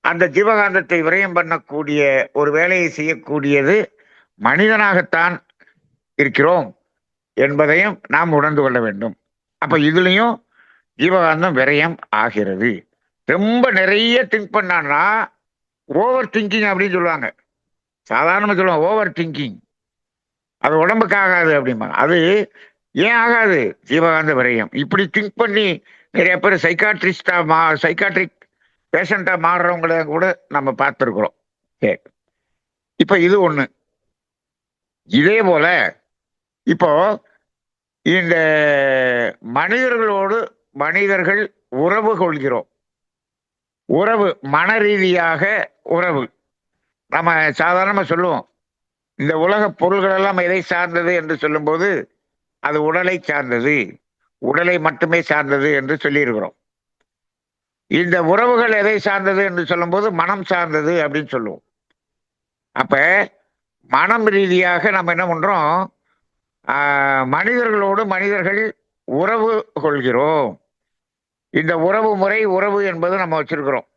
அந்த ஜீவகாந்தத்தை விரயம் பண்ணக்கூடிய ஒரு வேலையை செய்யக்கூடியது மனிதனாகத்தான் இருக்கிறோம் என்பதையும் நாம் உணர்ந்து கொள்ள வேண்டும். அப்ப இதுலயும் ஜீவகாந்தம் விரயம் ஆகிறது. ரொம்ப நிறைய திங்க் பண்ணான்னா ஓவர் திங்கிங் அப்படின்னு சொல்லுவாங்க. சாதாரணமா சொல்லுவாங்க ஓவர் திங்கிங், அது உடம்புக்கு ஆகாது அப்படிம்பாங்க. அது ஏன் ஆகாது? ஜீவகாந்த விரயம். இப்படி திங்க் பண்ணி நிறைய பேர் சைக்காட்ரிக் பேஷண்டா மாறுறவங்கள கூட நம்ம பார்த்துருக்குறோம். சரி, இப்ப இது ஒண்ணு. இதே போல இப்போ இந்த மனிதர்களோடு மனிதர்கள் உறவு கொள்கிறோம். உறவு மன ரீதியாக உறவு. நம்ம சாதாரணமா சொல்லுவோம், இந்த உலக பொருள்கள் எல்லாம் எதை சார்ந்தது என்று சொல்லும்போது அது உடலை சார்ந்தது, உடலை மட்டுமே சார்ந்தது என்று சொல்லியிருக்கிறோம். இந்த உறவுகள் எதை சார்ந்தது என்று சொல்லும்போது மனம் சார்ந்தது அப்படின்னு சொல்லுவோம். அப்ப மனம் ரீதியாக நம்ம என்ன பண்றோம், மனிதர்களோடு மனிதர்கள் உறவு கொள்கிறோம். இந்த உறவு முறை, உறவு என்பது நம்ம வச்சிருக்கிறோம்.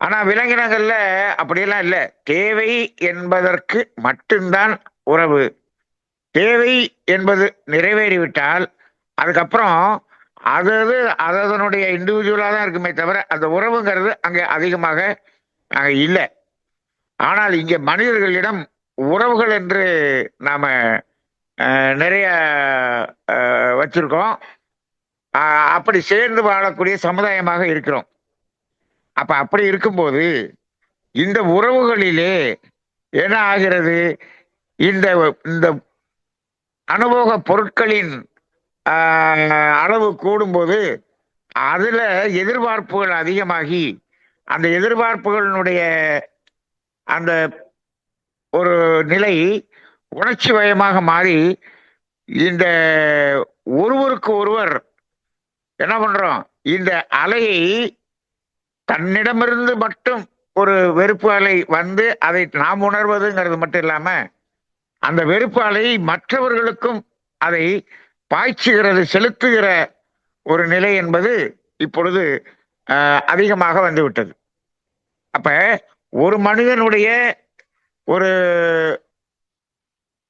ஆனா விலங்கினங்கள்ல அப்படியெல்லாம் இல்லை. தேவை என்பதற்கு மட்டும்தான் உறவு. தேவை என்பது நிறைவேறிவிட்டால் அதுக்கப்புறம் அதனுடைய இண்டிவிஜுவலா தான் இருக்குமே தவிர அந்த உறவுங்கிறது அங்கே அதிகமாக இல்லை. ஆனால் இங்கே மனிதர்களிடம் உறவுகள் என்று நாம நிறைய வச்சிருக்கோம். அப்படி சேர்ந்து வாழக்கூடிய சமுதாயமாக இருக்கிறோம். அப்ப அப்படி இருக்கும்போது இந்த உறவுகளிலே என்ன ஆகிறது, இந்த இந்த அனுபவ பொருட்களின் அளவு கூடும்போது அதுல எதிர்பார்ப்புகள் அதிகமாகி அந்த எதிர்பார்ப்புகளினுடைய அந்த ஒரு நிலை உணர்ச்சி வயமாக மாறி இந்த ஒருவருக்கு ஒருவர் என்ன பண்றோம், இந்த அலையை தன்னிடமிருந்து மட்டும் ஒரு வெறுப்பு அலை வந்து அதை நாம் உணர்வதுங்கிறது மட்டும் இல்லாம அந்த வெறுப்பு அலை மற்றவர்களுக்கும் அதை பாய்ச்சுகிறது, செலுத்துகிற ஒரு நிலை என்பது இப்பொழுது அதிகமாக வந்துவிட்டது. அப்ப ஒரு மனிதனுடைய ஒரு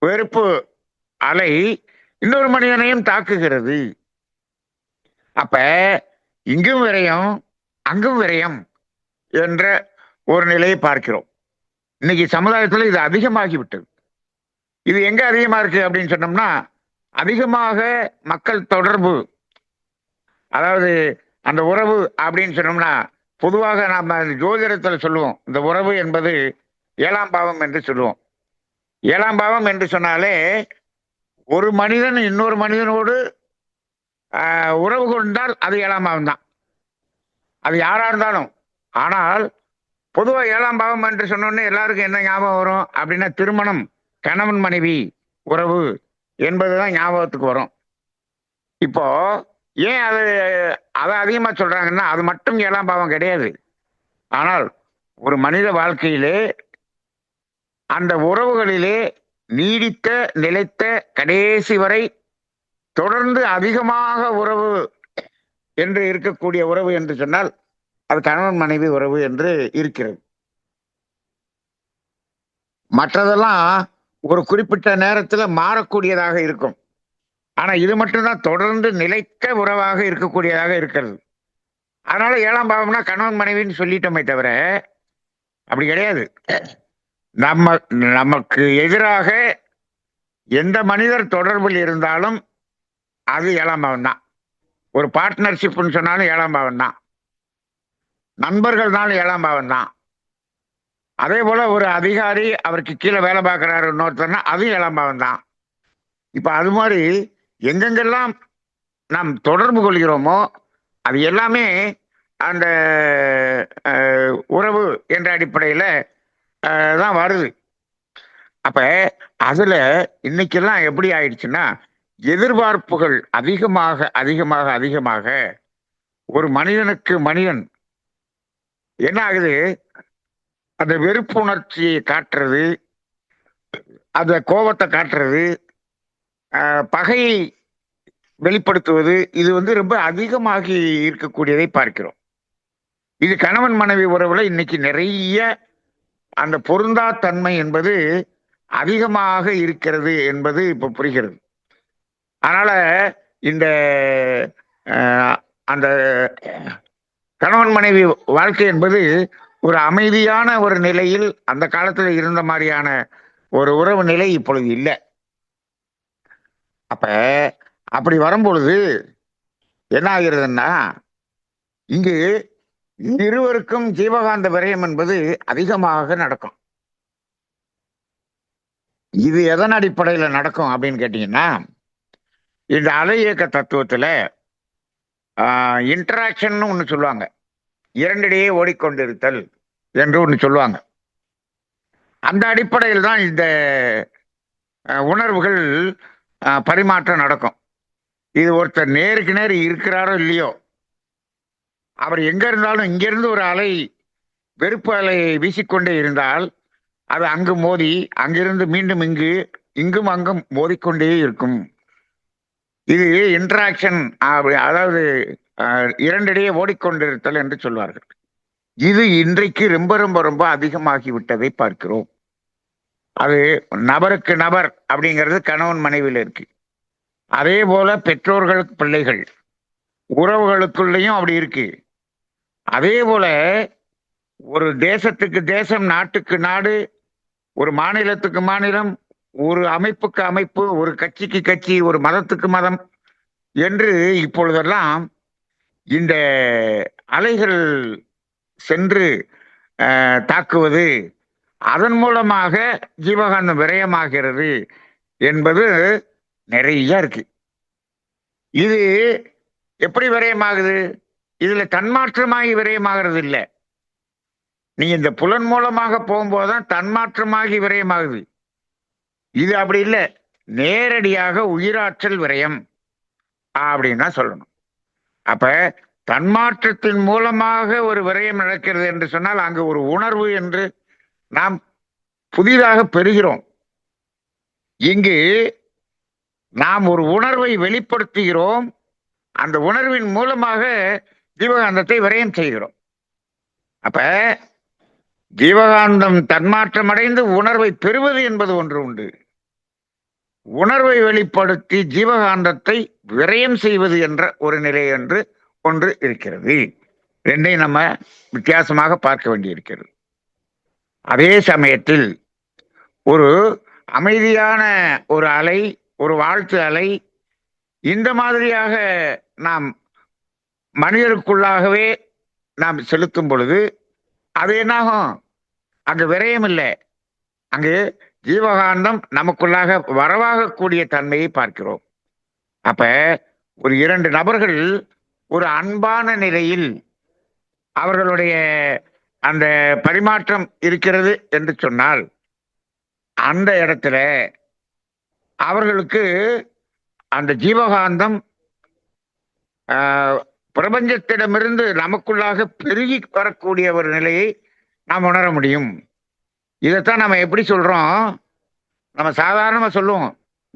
வெறுப்பு அலை இன்னொரு மனிதனையும் தாக்குகிறது. அப்ப இங்கும் விரயம் அங்கும் விரயம் என்ற ஒரு நிலையை பார்க்கிறோம். இன்னைக்கு சமுதாயத்தில் இது அதிகமாகிவிட்டது. இது எங்க அதிகமா இருக்கு அப்படின்னு சொன்னோம்னா, அதிகமாக மக்கள் தொடர்பு, அதாவது அந்த உறவு அப்படின்னு சொன்னோம்னா பொதுவாக நாம ஜோதிடத்தில் சொல்லுவோம், இந்த உறவு என்பது 7ஆம் பாவம் என்று சொல்லுவோம். 7ஆம் பாவம் என்று சொன்னாலே ஒரு மனிதன் இன்னொரு மனிதனோடு உறவு கொண்டால் அது 7ஆம் பாவம் தான், அது யாரா இருந்தாலும். ஆனால் பொதுவா 7ஆம் பாவம் என்று சொன்னோன்னே எல்லாருக்கும் என்ன ஞாபகம் வரும் அப்படின்னா, திருமணம், கணவன் மனைவி உறவு என்பதுதான் ஞாபகத்துக்கு வரும். இப்போ ஏன் அதை அதிகமா சொல்றாங்கன்னா, அது மட்டும் 7ஆம் பாவம் கிடையாது. ஆனால் ஒரு மனித வாழ்க்கையிலே அந்த உறவுகளிலே நீடித்த நிலைத்த கடைசி வரை தொடர்ந்து அதிகமாக உறவு என்று இருக்கக்கூடிய உறவு என்று சொன்னால் அது கணவன் மனைவி உறவு என்று இருக்கிறது. மற்றதெல்லாம் ஒரு குறிப்பிட்ட நேரத்தில் மாறக்கூடியதாக இருக்கும். ஆனா இது மட்டும்தான் தொடர்ந்து நிலைத்த உறவாக இருக்கக்கூடியதாக இருக்கிறது. அதனால 7ஆம் பாவம்னா கணவன் மனைவின்னு சொல்லிட்டோமே தவிர அப்படி கிடையாது. நமக்கு எதிராக எந்த மனிதர் தொடர்பில் இருந்தாலும் அது 7ஆம் பாவம் தான். ஒரு பார்ட்னர்ஷிப்னு சொன்னாலும் 7ஆம் பாவம் தான். நண்பர்கள்னாலும் 7ஆம் பாவம் தான். அதே போல ஒரு அதிகாரி, அவருக்கு கீழே வேலை பார்க்கிறாரு இன்னொருத்தர்னா அதுவும் 7ஆம் பாவம் தான். இப்ப அது மாதிரி எங்கெங்கெல்லாம் நாம் தொடர்பு கொள்கிறோமோ அது எல்லாமே அந்த உறவு என்ற அடிப்படையில தான் வருது. அப்ப அதுல இன்னைக்கெல்லாம் எப்படி ஆயிடுச்சுன்னா, எதிர்பார்ப்புகள் அதிகமாக அதிகமாக அதிகமாக ஒரு மனிதனுக்கு மனிதன் என்ன ஆகுது, அந்த வெறுப்பு உணர்ச்சியை காட்டுறது, அந்த கோபத்தை காட்டுறது, பகையை வெளிப்படுத்துவது, இது ரொம்ப அதிகமாகி இருக்கக்கூடியதை பார்க்கிறோம். இது கணவன் மனைவி உறவுல இன்னைக்கு நிறைய அந்த பொருந்தா தன்மை என்பது அதிகமாக இருக்கிறது என்பது இப்ப புரிகிறது. அதனால இந்த அந்த கணவன் மனைவி வாழ்க்கை என்பது ஒரு அமைதியான ஒரு நிலையில் அந்த காலத்துல இருந்த மாதிரியான ஒரு உறவு நிலை இப்பொழுது இல்லை. அப்ப அப்படி வரும்பொழுது என்ன ஆகிறதுன்னா, இங்கு இருவருக்கும் ஜீவகாந்த விரயம் என்பது அதிகமாக நடக்கும். இது எதன் அடிப்படையில் நடக்கும் அப்படின்னு கேட்டீங்கன்னா, இந்த அலை இயக்க தத்துவத்துல இன்டராக்ஷன் ஒண்ணு சொல்லுவாங்க, இரண்டிடையே ஓடிக்கொண்டிருத்தல் என்று ஒண்ணு சொல்லுவாங்க. அந்த அடிப்படையில் தான் இந்த உணர்வுகள் பரிமாற்றம் நடக்கும். இது ஒருத்தர் நேருக்கு நேர் இருக்கிறாரோ இல்லையோ, அவர் எங்க இருந்தாலும் இங்கிருந்து ஒரு அலை, வெறுப்பு அலை வீசிக்கொண்டே இருந்தால் அது அங்கு மோதி அங்கிருந்து மீண்டும் இங்கும் அங்கும் மோதிக்கொண்டே இருக்கும். இது இன்டராக்ஷன், அதாவது இரண்டிடையே ஓடிக்கொண்டிருத்தல் என்று சொல்வார்கள். இது இன்றைக்கு ரொம்ப ரொம்ப ரொம்ப அதிகமாகி விட்டதை பார்க்கிறோம். அது நபருக்கு நபர் அப்படிங்கிறது கணவன் மனைவியில் இருக்கு. அதே போல பெற்றோர்களுக்கு பிள்ளைகள், உறவுகளுக்குள்ளேயும் அப்படி இருக்கு. அதே போல ஒரு தேசத்துக்கு தேசம், நாட்டுக்கு நாடு, ஒரு மாநிலத்துக்கு மாநிலம், ஒரு அமைப்புக்கு அமைப்பு, ஒரு கட்சிக்கு கட்சி, ஒரு மதத்துக்கு மதம் என்று இப்பொழுதெல்லாம் இந்த அலைகள் சென்று தாக்குவது, அதன் மூலமாக ஜீவகாந்தம் விரயமாகிறது என்பது நிறைய இருக்கு. இது எப்படி விரயமாகுது? இதுல தன்மாற்றமாகி விரயமாகிறது இல்லை. நீங்க இந்த புலன் மூலமாக போகும்போதுதான் தன்மாற்றமாகி விரயமாகுது. இது அப்படி இல்லை, நேரடியாக உயிராற்றல் விரயம் அப்படின்னு தான் சொல்லணும். அப்ப தன்மாற்றத்தின் மூலமாக ஒரு விரயம் நடக்கிறது என்று சொன்னால் அங்கு ஒரு உணர்வு என்று நாம் புதிதாக பெறுகிறோம். இங்கு நாம் ஒரு உணர்வை வெளிப்படுத்துகிறோம், அந்த உணர்வின் மூலமாக ஜீவகாந்தத்தை விரயம் செய்கிறோம். அப்ப ஜீவகாந்தம் தன்மாற்றம் அடைந்து உணர்வை பெறுவது என்பது ஒன்று உண்டு. உணர்வை வெளிப்படுத்தி ஜீவகாந்தத்தை விரயம் செய்வது என்ற ஒரு நிலை என்று ஒன்று இருக்கிறது. ரெண்டையும் நம்ம வித்தியாசமாக பார்க்க வேண்டியிருக்கிறது. அதே சமயத்தில் ஒரு அமைதியான ஒரு அலை, ஒரு வாழ்த்து அலை, இந்த மாதிரியாக நாம் மனிதருக்குள்ளாகவே நாம் செலுத்தும் பொழுது அது என்னாகும்? அங்கு விரயம் இல்லை, அங்கு ஜீவகாந்தம் நமக்குள்ளாக வரவாகக்கூடிய தன்மையை பார்க்கிறோம். அப்ப ஒரு இரண்டு நபர்கள் ஒரு அன்பான நிலையில் அவர்களுடைய அந்த பரிமாற்றம் இருக்கிறது என்று சொன்னால், அந்த இடத்துல அவர்களுக்கு அந்த ஜீவகாந்தம் பிரபஞ்சத்திடமிருந்து நமக்குள்ளாக பெருகி வரக்கூடிய ஒரு நிலையை நாம் உணர முடியும். இதைத்தான் நம்ம எப்படி சொல்றோம்? நம்ம சாதாரணமா சொல்லுவோம்,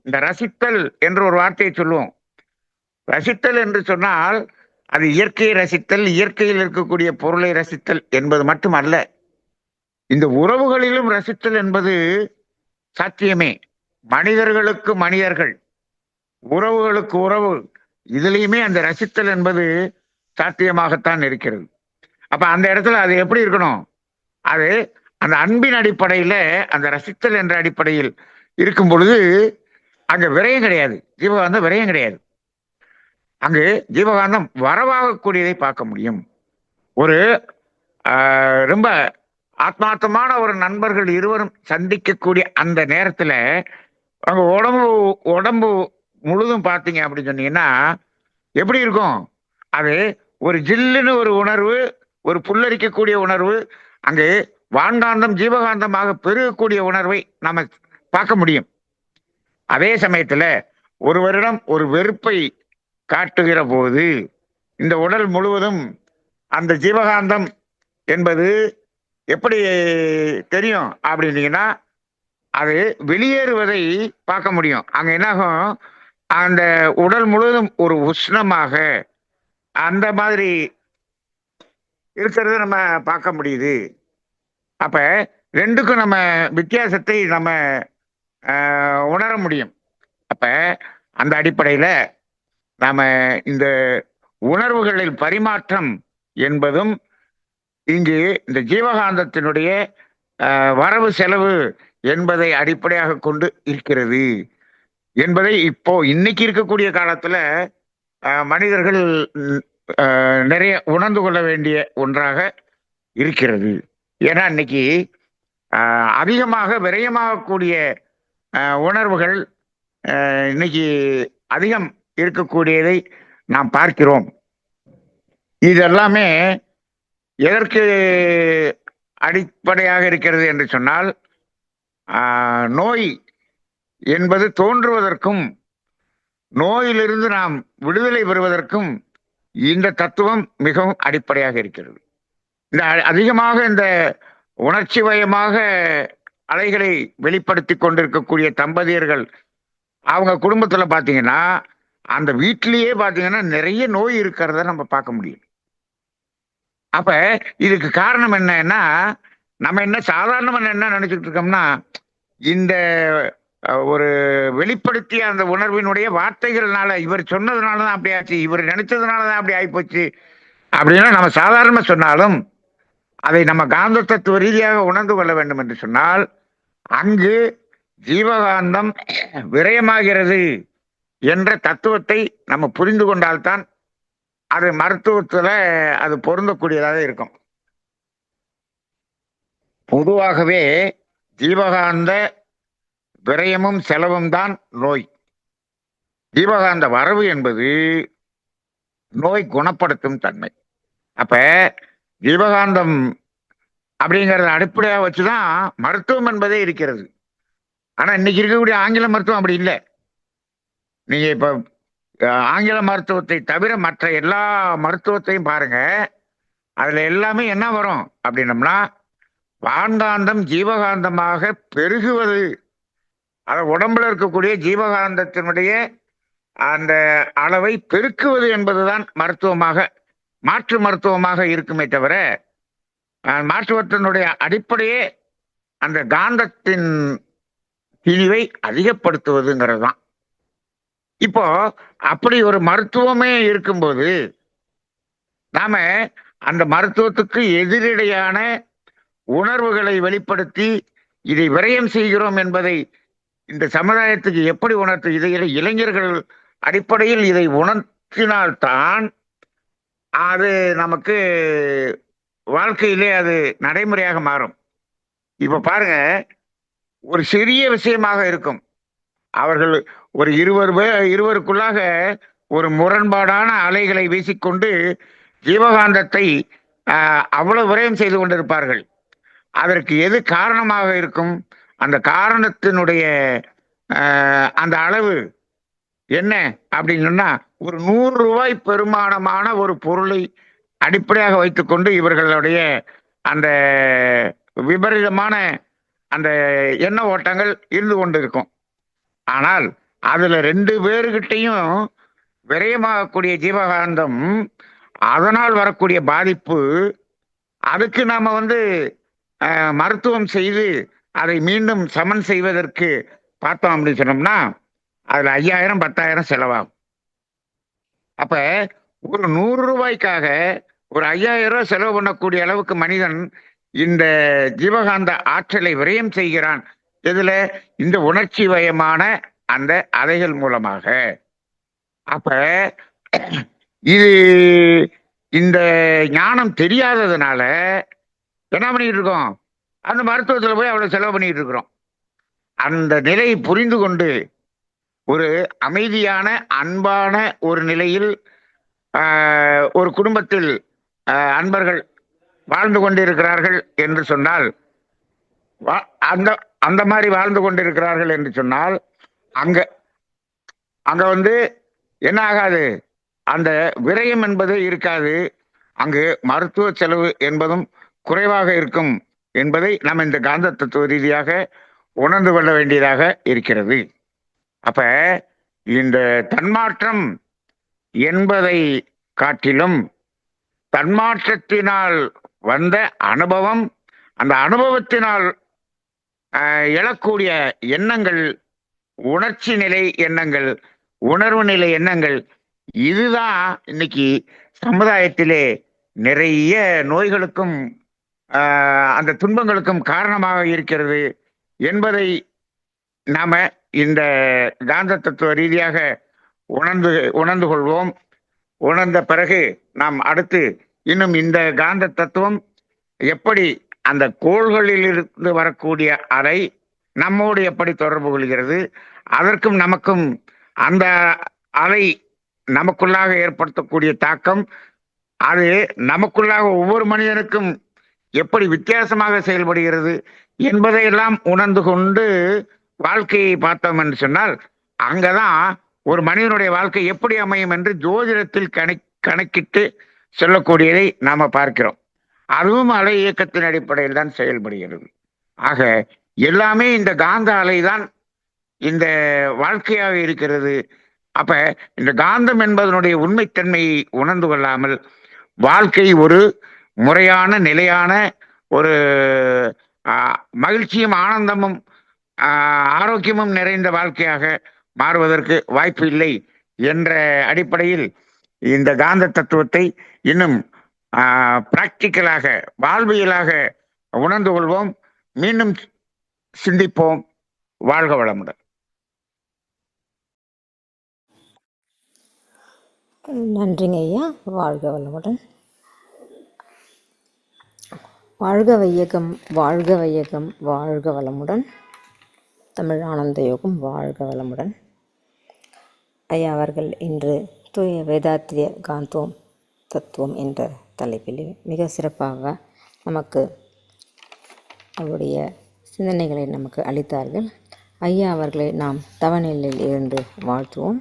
இந்த ரசித்தல் என்று ஒரு வார்த்தையை சொல்லுவோம். ரசித்தல் என்று சொன்னால் அது இயற்கையை ரசித்தல், இயற்கையில் இருக்கக்கூடிய பொருளை ரசித்தல் என்பது மட்டுமல்ல, இந்த உறவுகளிலும் ரசித்தல் என்பது சாத்தியமே. மனிதர்களுக்கு மனிதர்கள், உறவுகளுக்கு உறவு, இதுலயுமே அந்த ரசித்தல் என்பது சாத்தியமாகத்தான் இருக்கிறது. அப்ப அந்த இடத்துல அது எப்படி இருக்கணும்? அது அந்த அன்பின் அடிப்படையில, அந்த ரசித்தல் என்ற அடிப்படையில் இருக்கும் பொழுது அங்க விரயம் கிடையாது, ஜீவகாந்தம் விரயம் கிடையாது. அங்கு ஜீவகாந்தம் வரவாகக்கூடியதை பார்க்க முடியும். ஒரு ரொம்ப ஆத்மார்த்தமான ஒரு நண்பர்கள் இருவரும் சந்திக்கக்கூடிய அந்த நேரத்துல அவங்க உடம்பு முழுதும் பார்த்தீங்க அப்படின்னு சொன்னீங்கன்னா எப்படி இருக்கும்? அது ஒரு ஜில்லுன்னு ஒரு உணர்வு, ஒரு புல்லரிக்கக்கூடிய உணர்வு, அங்கு வான்காந்தம் ஜீவகாந்தமாக பெருகக்கூடிய உணர்வை நம்ம பார்க்க முடியும். அதே சமயத்துல ஒருவரிடம் ஒரு வெறுப்பை காட்டுகிற போது இந்த உடல் முழுவதும் அந்த ஜீவகாந்தம் என்பது எப்படி தெரியும் அப்படின்னீங்கன்னா, அது வெளியேறுவதை பார்க்க முடியும். அங்க என்னாகும், அந்த உடல் முழுவதும் ஒரு உஷ்ணமாக அந்த மாதிரி இருக்கிறத நம்ம பார்க்க முடியுது. அப்ப 2க்கும் நம்ம வித்தியாசத்தை நம்ம உணர முடியும். அப்ப அந்த அடிப்படையில நாம இந்த உணர்வுகளில் பரிமாற்றம் என்பதும் இங்கு இந்த ஜீவகாந்தத்தினுடைய வரவு செலவு என்பதை அடிப்படையாக கொண்டு இருக்கிறது என்பதை இப்போ இன்னைக்கு இருக்கக்கூடிய காலத்துல மனிதர்கள் நிறைய உணர்ந்து கொள்ள வேண்டிய ஒன்றாக இருக்கிறது. ஏன்னா இன்னைக்கு அதிகமாக விரயமாகக்கூடிய உணர்வுகள் இன்னைக்கு அதிகம் இருக்கக்கூடியதை நாம் பார்க்கிறோம். இதெல்லாமே எதற்கு அடிப்படையாக இருக்கிறது என்று சொன்னால், நோய் என்பது தோன்றுவதற்கும் நோயிலிருந்து நாம் விடுதலை பெறுவதற்கும் இந்த தத்துவம் மிகவும் அடிப்படையாக இருக்கிறது. இந்த அதிகமாக இந்த உணர்ச்சி வயமாக அலைகளை வெளிப்படுத்தி கொண்டிருக்கக்கூடிய தம்பதியர்கள் அவங்க குடும்பத்துல பாத்தீங்கன்னா, அந்த வீட்டிலேயே பாத்தீங்கன்னா நிறைய நோய் இருக்கிறத நம்ம பார்க்க முடியும். அப்ப இதுக்கு காரணம் என்னன்னா, நம்ம என்ன சாதாரணமா என்ன நினைச்சுட்டு இருக்கோம்னா, இந்த ஒரு வெளிப்படுத்திய அந்த உணர்வினுடைய வார்த்தைகள்னால இவர் சொன்னதுனாலதான் அப்படி ஆச்சு, இவர் நினைச்சதுனாலதான் அப்படி ஆயிப்போச்சு அப்படின்னா நம்ம சாதாரணமா சொன்னாலும் அதை நம்ம காந்த தத்துவ ரீதியாக உணர்ந்து கொள்ள வேண்டும் என்று சொன்னால், அங்கு ஜீவகாந்தம் விரயமாகிறது என்ற தத்துவத்தை நம்ம புரிந்து கொண்டால்தான் அது மருத்துவத்துல அது பொருந்தக்கூடியதாக இருக்கும். பொதுவாகவே ஜீவகாந்த விரயமும் செலவும் தான் நோய். ஜீவகாந்த வரவு என்பது நோய் குணப்படுத்தும் தன்மை. அப்ப ஜீவகாந்தம் அப்படிங்கறத அடிப்படையாக வச்சுதான் மருத்துவம் என்பதே இருக்கிறது. ஆனா இன்னைக்கு இருக்கக்கூடிய ஆங்கில மருத்துவம் அப்படி இல்லை. நீங்க இப்ப ஆங்கில மருத்துவத்தை தவிர மற்ற எல்லா மருத்துவத்தையும் பாருங்க, அதுல எல்லாமே என்ன வரும் அப்படின்னம்னா, வான்காந்தம் ஜீவகாந்தமாக பெருகுவது, அத உடம்புல இருக்கக்கூடிய ஜீவகாந்தத்தினுடைய அந்த அளவை பெருக்குவது என்பதுதான் மருத்துவமாக மாற்று மருத்துவமாக இருக்குமே தவிர, மாற்றுவத்தினுடைய அடிப்படையே அந்த காந்தத்தின் திணிவை அதிகப்படுத்துவதுங்கிறது தான். இப்போ அப்படி ஒரு மருத்துவமே இருக்கும்போது நாம அந்த மருத்துவத்துக்கு எதிரடையான உணர்வுகளை வெளிப்படுத்தி இதை விரயம் செய்கிறோம் என்பதை இந்த சமுதாயத்துக்கு எப்படி உணர்த்து, இதை இளைஞர்கள் அடிப்படையில் இதை உணர்த்தினால்தான் அது நமக்கு வாழ்க்கையிலே அது நடைமுறையாக மாறும். இப்ப பாருங்க, ஒரு சிறிய விஷயமாக இருக்கும், அவர்கள் ஒரு இருவருக்குள்ளாக ஒரு முரண்பாடான அலைகளை வீசிக்கொண்டு ஜீவகாந்தத்தை அவ்வளவு விரயம் செய்து கொண்டிருப்பார்கள். அதற்கு எது காரணமாக இருக்கும்? அந்த காரணத்தினுடைய அந்த அளவு என்ன அப்படின்னு சொன்னா, ஒரு 100 ரூபாய் பெருமானமான ஒரு பொருளை அடிப்படையாக வைத்துக்கொண்டு இவர்களுடைய அந்த விபரீதமான அந்த எண்ண ஓட்டங்கள் இருந்து கொண்டிருக்கும். ஆனால் அதுல 2 பேருகிட்டையும் விரயமாகக்கூடிய ஜீவகாந்தம், அதனால் வரக்கூடிய பாதிப்பு, அதுக்கு நாம மருத்துவம் செய்து அதை மீண்டும் சமன் செய்வதற்கு பார்த்தோம் அப்படின்னு சொன்னோம்னா அதுல 5000 10,000 செலவாகும். அப்ப ஒரு 100 ரூபாய்க்காக ஒரு 5000 ரூபாய் செலவு பண்ணக்கூடிய அளவுக்கு மனிதன் இந்த ஜீவகாந்த ஆற்றலை விரயம் செய்கிறான். இதுல இந்த உணர்ச்சி வயமான அந்த அலைகள் மூலமாக. அப்ப இது இந்த ஞானம் தெரியாததுனால என்ன பண்ணிட்டு இருக்கோம், அந்த மருத்துவத்துல போய் அவ்வளவு செலவு பண்ணிட்டு இருக்கிறோம். அந்த நிலையை புரிந்து கொண்டு ஒரு அமைதியான அன்பான ஒரு நிலையில் ஒரு குடும்பத்தில் அன்பர்கள் வாழ்ந்து கொண்டிருக்கிறார்கள் என்று சொன்னால், அந்த அந்த மாதிரி வாழ்ந்து கொண்டிருக்கிறார்கள் என்று சொன்னால் அங்க அங்க என்ன ஆகாது, அந்த விரயம் என்பது இருக்காது. அங்கு மருத்துவ செலவு என்பதும் குறைவாக இருக்கும் என்பதை நாம் இந்த காந்த தத்துவ ரீதியாக உணர்ந்து கொள்ள வேண்டியதாக இருக்கிறது. அப்ப இந்த தன்மாற்றம் என்பதை காட்டிலும் தன்மாற்றத்தினால் வந்த அனுபவம், அந்த அனுபவத்தினால் எழக்கூடிய எண்ணங்கள், உணர்ச்சி நிலை எண்ணங்கள், உணர்வு நிலை எண்ணங்கள், இதுதான் இன்னைக்கு சமுதாயத்திலே நிறைய நோய்களுக்கும் அந்த துன்பங்களுக்கும் காரணமாக இருக்கிறது என்பதை நாம இந்த காந்த தத்துவ ரீதியாக உணர்ந்து கொள்வோம். உணர்ந்த பிறகு நாம் அடுத்து இன்னும் இந்த காந்த தத்துவம் எப்படி அந்த கோள்களில் இருந்து வரக்கூடிய அலை நம்மோடு எப்படி தொடர்பு கொள்கிறது, அதற்கும் நமக்கும் அந்த அலை நமக்குள்ளாக ஏற்படுத்தக்கூடிய தாக்கம், அது நமக்குள்ளாக ஒவ்வொரு மனிதனுக்கும் எப்படி வித்தியாசமாக செயல்படுகிறது என்பதையெல்லாம் உணர்ந்து கொண்டு வாழ்க்கையை பார்த்தோம் என்று சொன்னால், அங்கதான் ஒரு மனிதனுடைய வாழ்க்கை எப்படி அமையும் என்று ஜோதிடத்தில் கணக்கிட்டு சொல்லக்கூடியதை நாம பார்க்கிறோம். அதுவும் அலை இயக்கத்தின் அடிப்படையில் தான் செயல்படுகிறது. ஆக எல்லாமே இந்த காந்த அலைதான் இந்த வாழ்க்கையாக இருக்கிறது. அப்ப இந்த காந்தம் என்பதனுடைய உண்மைத்தன்மையை உணர்ந்து கொள்ளாமல் வாழ்க்கை ஒரு முறையான நிலையான ஒரு மகிழ்ச்சியும் ஆனந்தமும் ஆரோக்கியமும் நிறைந்த வாழ்க்கையாக மாறுவதற்கு வாய்ப்பு இல்லை என்ற அடிப்படையில் இந்த காந்த தத்துவத்தை இன்னும் பிராக்டிக்கலாக, வாழ்வியலாக உணர்ந்து கொள்வோம். மீண்டும் சிந்திப்போம். வாழ்க வளமுடன். நன்றிங்க ஐயா. வாழ்க வளமுடன். வாழ்க வையகம், வாழ்க வையகம், வாழ்க வளமுடன். தமிழ் ஆனந்த யோகம் வாழ்க வளமுடன். ஐயா அவர்கள் இன்று தூய வேதாத்திய காந்தோம் தத்துவம் என்ற தலைப்பில் மிக சிறப்பாக நமக்கு அவருடைய சிந்தனைகளை நமக்கு அளித்தார்கள். ஐயா அவர்களை நாம் தவநிலையில் இருந்து வாழ்த்துவோம்.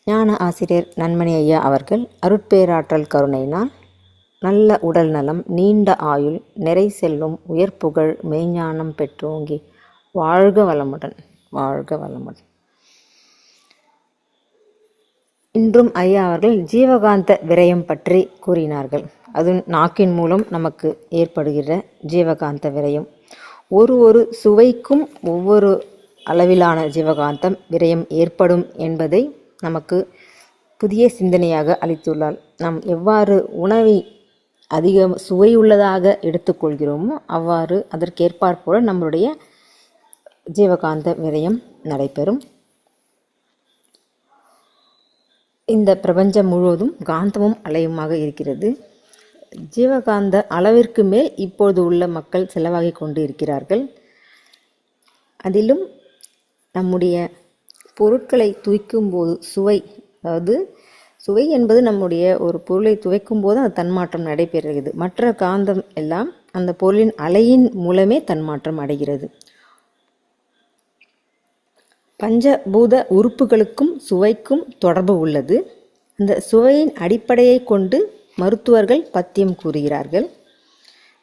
ஞான ஆசிரியர் நன்மணி ஐயா அவர்கள் அருட்பேராற்றல் கருணையினால் நல்ல உடல் நலம், நீண்ட ஆயுள், நிறை செல்வம், உயர்ப்புகழ், மெய்ஞானம் பெற்றோங்கி வாழ்க வளமுடன், வாழ்க வளமுடன். இன்றும் ஐயா அவர்கள் ஜீவகாந்த விரயம் பற்றி கூறினார்கள். அது நாக்கின் மூலம் நமக்கு ஏற்படுகிற ஜீவகாந்த விரயம். ஒரு சுவைக்கும் ஒவ்வொரு அளவிலான ஜீவகாந்தம் விரயம் ஏற்படும் என்பதை நமக்கு புதிய சிந்தனையாக அளித்துள்ளார். நாம் எவ்வாறு உணவை அதிக சுவையுள்ளதாக எடுத்துக்கொள்கிறோமோ அவ்வாறு அதற்கேற்பாற்போல நம்முடைய ஜீவகாந்த விரயம் நடைபெறும். இந்த பிரபஞ்சம் முழுவதும் காந்தமும் அலையுமாக இருக்கிறது. ஜீவகாந்த அளவிற்கு மேல் இப்போது உள்ள மக்கள் செலவாகி கொண்டு இருக்கிறார்கள். அதிலும் நம்முடைய பொருட்களை துவைக்கும்போது சுவை, அதாவது சுவை என்பது நம்முடைய ஒரு பொருளை துவைக்கும் போது அது தன்மாற்றம் நடைபெறுகிறது. மற்ற காந்தம் எல்லாம் அந்த பொருளின் அலையின் மூலமே தன்மாற்றம் அடைகிறது. பஞ்சபூத உறுப்புகளுக்கும் சுவைக்கும் தொடர்பு உள்ளது. அந்த சுவையின் அடிப்படையை கொண்டு மருத்துவர்கள் பத்தியம் கூறுகிறார்கள்.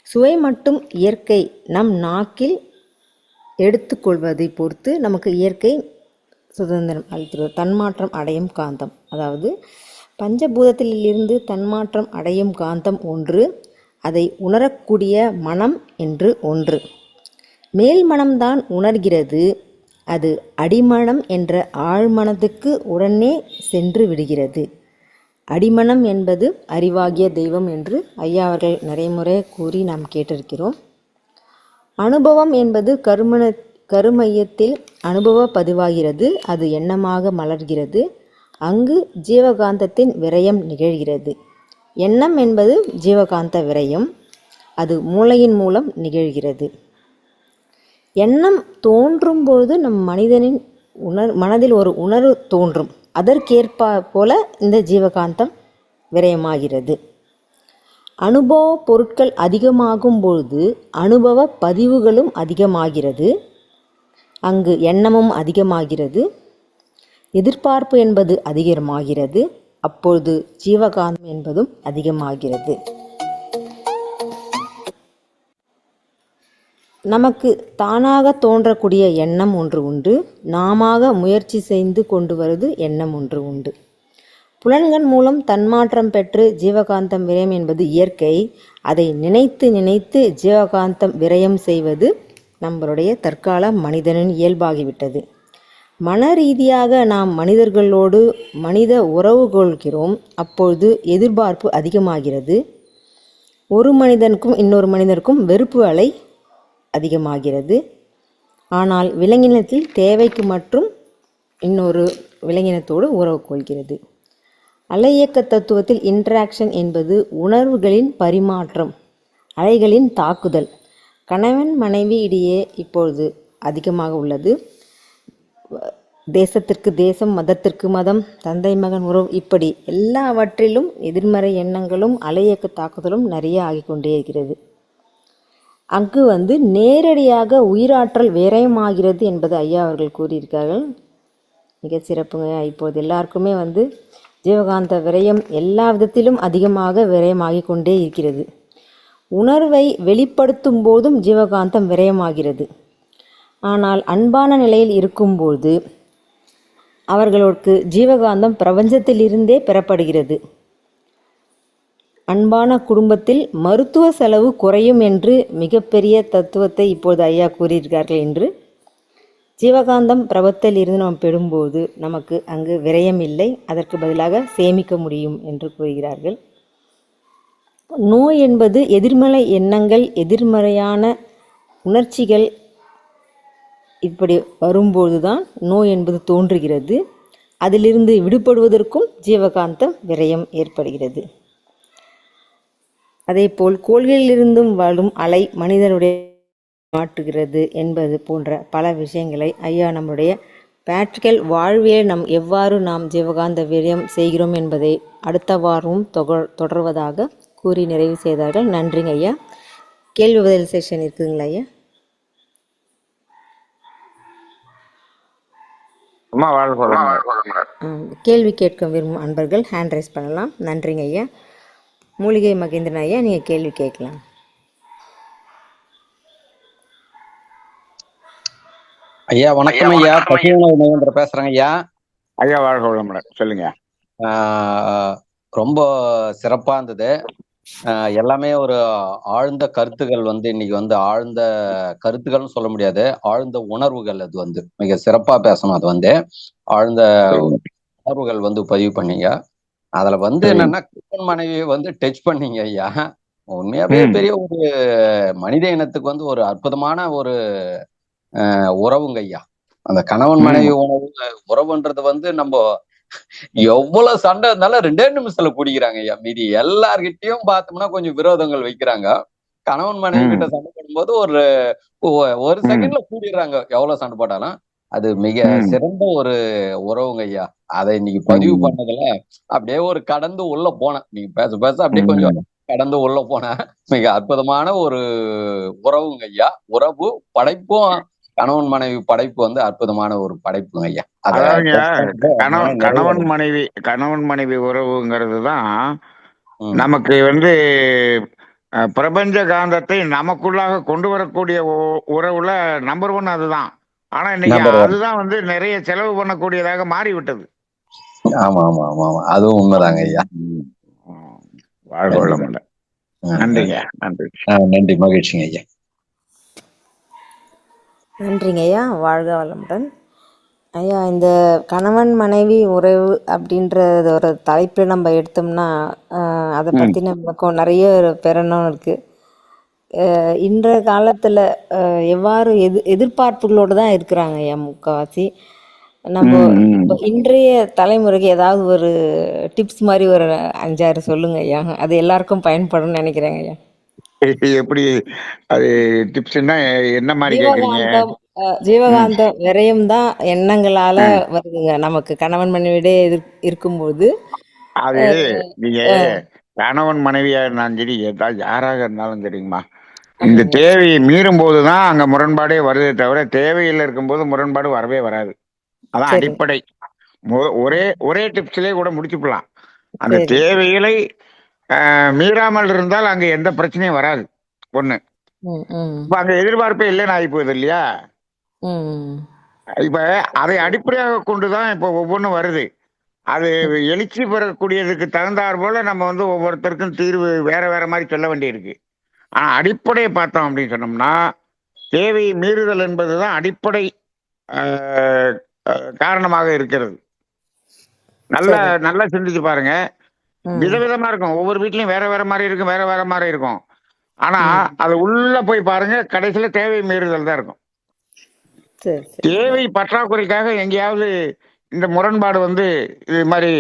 சுவை மட்டும் இயற்கை நம் நாக்கில் எடுத்துக்கொள்வதை பொறுத்து நமக்கு இயற்கை சுதந்திரம் அளித்துள்ளது. தன்மாற்றம் அடையும் காந்தம், அதாவது பஞ்சபூதத்திலிருந்து தன்மாற்றம் அடையும் காந்தம் ஒன்று, அதை உணரக்கூடிய மனம் என்று ஒன்று. மேல் மனம்தான் உணர்கிறது, அது அடிமனம் என்ற ஆழ்மனத்துக்கு உடனே சென்று விடுகிறது. அடிமனம் என்பது அறிவாகிய தெய்வம் என்று ஐயா அவர்கள் நிறைய முறை கூறி நாம் கேட்டிருக்கிறோம். அனுபவம் என்பது கருமையத்தில் அனுபவ பதிவாகிறது, அது எண்ணமாக மலர்கிறது. அங்கு ஜீவகாந்தத்தின் விரயம் நிகழ்கிறது. எண்ணம் என்பது ஜீவகாந்த விரயம், அது மூளையின் மூலம் நிகழ்கிறது. எண்ணம் தோன்றும் போது நம் மனிதனின் மனதில் ஒரு உணர்வு தோன்றும். அதற்கேற்ப போல இந்த ஜீவகாந்தம் விரயமாகிறது. அனுபவ பொருட்கள் அதிகமாகும் பொழுது அனுபவ பதிவுகளும் அதிகமாகிறது. அங்கு எண்ணமும் அதிகமாகிறது. எதிர்பார்ப்பு என்பது அதிகமாகிறது. அப்பொழுது ஜீவகாந்தம் என்பதும் அதிகமாகிறது. நமக்கு தானாக தோன்றக்கூடிய எண்ணம் ஒன்று உண்டு, நாமாக முயற்சி செய்து கொண்டு வருவது எண்ணம் ஒன்று உண்டு. புலன்கள் மூலம் தன்மாற்றம் பெற்று ஜீவகாந்தம் விரயம் என்பது இயற்கை. அதை நினைத்து நினைத்து ஜீவகாந்தம் விரயம் செய்வது நம்மளுடைய தற்கால மனிதனின் இயல்பாகிவிட்டது. மன ரீதியாக நாம் மனிதர்களோடு மனித உறவு கொள்கிறோம். அப்பொழுது எதிர்பார்ப்பு அதிகமாகிறது. ஒரு மனிதனுக்கும் இன்னொரு மனிதனுக்கும் வெறுப்பு அலை அதிகமாகிறது. ஆனால் விலங்கினத்தில் தேவைக்கு மற்றும் இன்னொரு விலங்கினத்தோடு உறவு கொள்கிறது. அலை இயக்க தத்துவத்தில் இன்டராக்ஷன் என்பது உணர்வுகளின் பரிமாற்றம், அலைகளின் தாக்குதல். கணவன் மனைவி இடையே இப்பொழுது அதிகமாக உள்ளது. தேசத்திற்கு தேசம், மதத்திற்கு மதம், தந்தை மகன் உறவு, இப்படி எல்லாவற்றிலும் எதிர்மறை எண்ணங்களும் அலை இயக்க தாக்குதலும் நிறைய ஆகிக்கொண்டே இருக்கிறது. அங்கு நேரடியாக உயிராற்றல் விரயமாகிறது என்பது ஐயா அவர்கள் கூறியிருக்கார்கள். மிக சிறப்புங்க. இப்போது எல்லாருக்குமே ஜீவகாந்த விரயம் எல்லா விதத்திலும் அதிகமாக விரயமாகி கொண்டே இருக்கிறது. உணர்வை வெளிப்படுத்தும் போதும் ஜீவகாந்தம் விரயமாகிறது. ஆனால் அன்பான நிலையில் இருக்கும்போது அவர்களுக்கு ஜீவகாந்தம் பிரபஞ்சத்திலிருந்தே பெறப்படுகிறது. அன்பான குடும்பத்தில் மருத்துவ செலவு குறையும் என்று மிகப்பெரிய தத்துவத்தை இப்போது ஐயா கூறியிருக்கார்கள். என்று ஜீவகாந்தம் பிரபத்தில் இருந்து நாம் பெறும்போது நமக்கு அங்கு விரயம் இல்லை, அதற்கு பதிலாக சேமிக்க முடியும் என்று கூறுகிறார்கள். நோய் என்பது எதிர்மறை எண்ணங்கள், எதிர்மறையான உணர்ச்சிகள் இப்படி வரும்போதுதான் நோய் என்பது தோன்றுகிறது. அதிலிருந்து விடுபடுவதற்கும் ஜீவகாந்தம் விரயம் ஏற்படுகிறது. அதேபோல் கோள்களிலிருந்தும் வரும் அலை மனிதனுடைய மாற்றுகிறது என்பது போன்ற பல விஷயங்களை ஐயா நம்முடைய பிராக்டிக்கல் வாழ்வியல் எவ்வாறு நாம் ஜீவகாந்த விரயம் செய்கிறோம் என்பதை அடுத்த வாரமும் தொடர்வதாக கூறி நிறைவு செய்தார்கள். நன்றிங்க ஐயா. கேள்வி பதில் செஷன் இருக்குதுங்களா ஐயா? கேள்வி கேட்க விரும்பும் அன்பர்கள் ஹேண்ட் ரைஸ் பண்ணலாம். நன்றிங்க ஐயா. மூலிகை மகேந்திரன் ஐயா, நீங்கள் கேள்வி கேட்கலாம். ஐயா வணக்கம் ஐயா. பசி உணவு மகேந்திர பேசுறேங்க ஐயா. ஐயா வாழ்க வளமுடன். சொல்லுங்க. ரொம்ப சிறப்பா இருந்தது. எல்லாமே ஒரு ஆழ்ந்த கருத்துகள் இன்னைக்கு ஆழ்ந்த கருத்துக்கள்னு சொல்ல முடியாது, ஆழ்ந்த உணர்வுகள். அது மிக சிறப்பா பேசணும். அது ஆழ்ந்த உணர்வுகள் பதிவு பண்ணீங்க. அதுல என்னன்னா கணவன் மனைவி டச் பண்ணீங்க ஐயா. உண்மையாவே பெரிய ஒரு மனித இனத்துக்கு ஒரு அற்புதமான ஒரு உறவுங்க ஐயா. அந்த கணவன் மனைவி உறவுன்றது நம்ம எவ்வளவு சண்டை இருந்தாலும் 2 நிமிஷத்துல குடிக்கிறாங்க ஐயா. மீதி எல்லார்கிட்டயும் பார்த்தோம்னா கொஞ்சம் விரோதங்கள் வைக்கிறாங்க. கணவன் மனைவி கிட்ட சண்டை போடும்போது ஒரு செகண்ட்ல கூடிடுறாங்க. எவ்வளவு சண்டை போட்டாலும் அது மிக சிறந்த ஒரு உறவுங்க ஐயா. அதை இன்னைக்கு பதிவு பண்ணதுல அப்படியே ஒரு கடந்து உள்ள போனேன். நீங்க பேச பேச அப்படியே கொஞ்சம் கடந்து உள்ள போன மிக அற்புதமான ஒரு உறவுங்க ஐயா. உறவு படைப்பும் கணவன் மனைவி படைப்பு அற்புதமான ஒரு படைப்புங்க ஐயா. கணவன் மனைவி உறவுங்கிறது தான் நமக்கு பிரபஞ்ச காந்தத்தை நமக்குள்ளாக கொண்டு வரக்கூடிய உறவுல நம்பர் 1 அதுதான். ஆனா இன்னைக்கு அதுதான் நிறைய செலவு பண்ணக்கூடியதாக மாறிவிட்டது. ஆமா ஆமா ஆமா ஆமா, அதுவும் உண்மைதாங்க ஐயா. வாழ்க வளமுடன். நன்றிங்க. நன்றி, மகிழ்ச்சிங்க ஐயா. நன்றிங்க ஐயா. வாழ்க வளமுடன் ஐயா. இந்த கணவன் மனைவி உறவு அப்படின்றது ஒரு தலைப்பில் நம்ம எடுத்தோம்னா அதை பற்றி நமக்கு நிறைய பெறணும் இருக்குது. இன்றைய காலத்தில் எவ்வாறு எதிர்பார்ப்புகளோடு தான் இருக்கிறாங்க ஐயா முக்கால்வாசி. நம்ம இப்போ இன்றைய தலைமுறைக்கு ஏதாவது ஒரு டிப்ஸ் மாதிரி ஒரு 5-6 சொல்லுங்க ஐயா. அது எல்லாருக்கும் பயன்படும் நினைக்கிறேங்க ஐயா. எப்படி அது டிப்ஸ்னா என்ன மாதிரி கேக்குறீங்க? ஜீவகாந்த விரயம் தான் எண்ணங்களால வருதுங்க நமக்கு கணவன் மனைவியிட இருக்கும்போது. அது நீங்க கணவன் மனைவியா இருந்தாலும் சரி, யாராக இருந்தாலும் சரிங்கம்மா, இந்த தேவையை மீறும் போதுதான் அங்க முரண்பாடே வருதே தவிர தேவையில் இருக்கும்போது முரண்பாடு வரவே வராது. அதான் அடிப்படை. ஒரே டிப்ஸ்லயே கூட முடிச்சுக்கலாம். அந்த சரி. தேவைகளை மீறாமல் இருந்தால் அங்க எந்த பிரச்சனையும் வராது. ஒண்ணு. ம், ம், இப்ப அங்க எதிர்பார்ப்பே இல்லைன்னு ஆகி போகுது இல்லையா? ம், இப்ப அதை அடிப்படையாக கொண்டுதான் இப்ப ஒவ்வொன்றும் வருது. அது ம். எழுச்சி பெறக்கூடியதுக்கு தகுந்தாற் போல நம்ம வந்து ஒவ்வொருத்தருக்கும் தீர்வு வேற வேற மாதிரி சொல்ல வேண்டியிருக்கு. ஆனா அடிப்படையை பார்த்தோம் அப்படின்னு சொன்னோம்னா, தேவை மீறுதல் என்பதுதான் அடிப்படை அஹ், காரணமாக இருக்கிறது. நல்லா சரி. நல்லா சிந்திச்சு பாருங்க. ம், விதவிதமா இருக்கும். ஒவ்வொரு வீட்லயும் வேற வேற மாதிரி இருக்கும். வேற வேற மாதிரி இருக்கும். ஆனா ம். அது உள்ள போய் பாருங்க, கடைசியில தேவை மீறுதல் தான் இருக்கும். சரி, சரி, தேவை சரி. பற்றாக்குறைக்காக எங்கேயாவது இந்த முரண்பாடு வந்து இது மாதிரி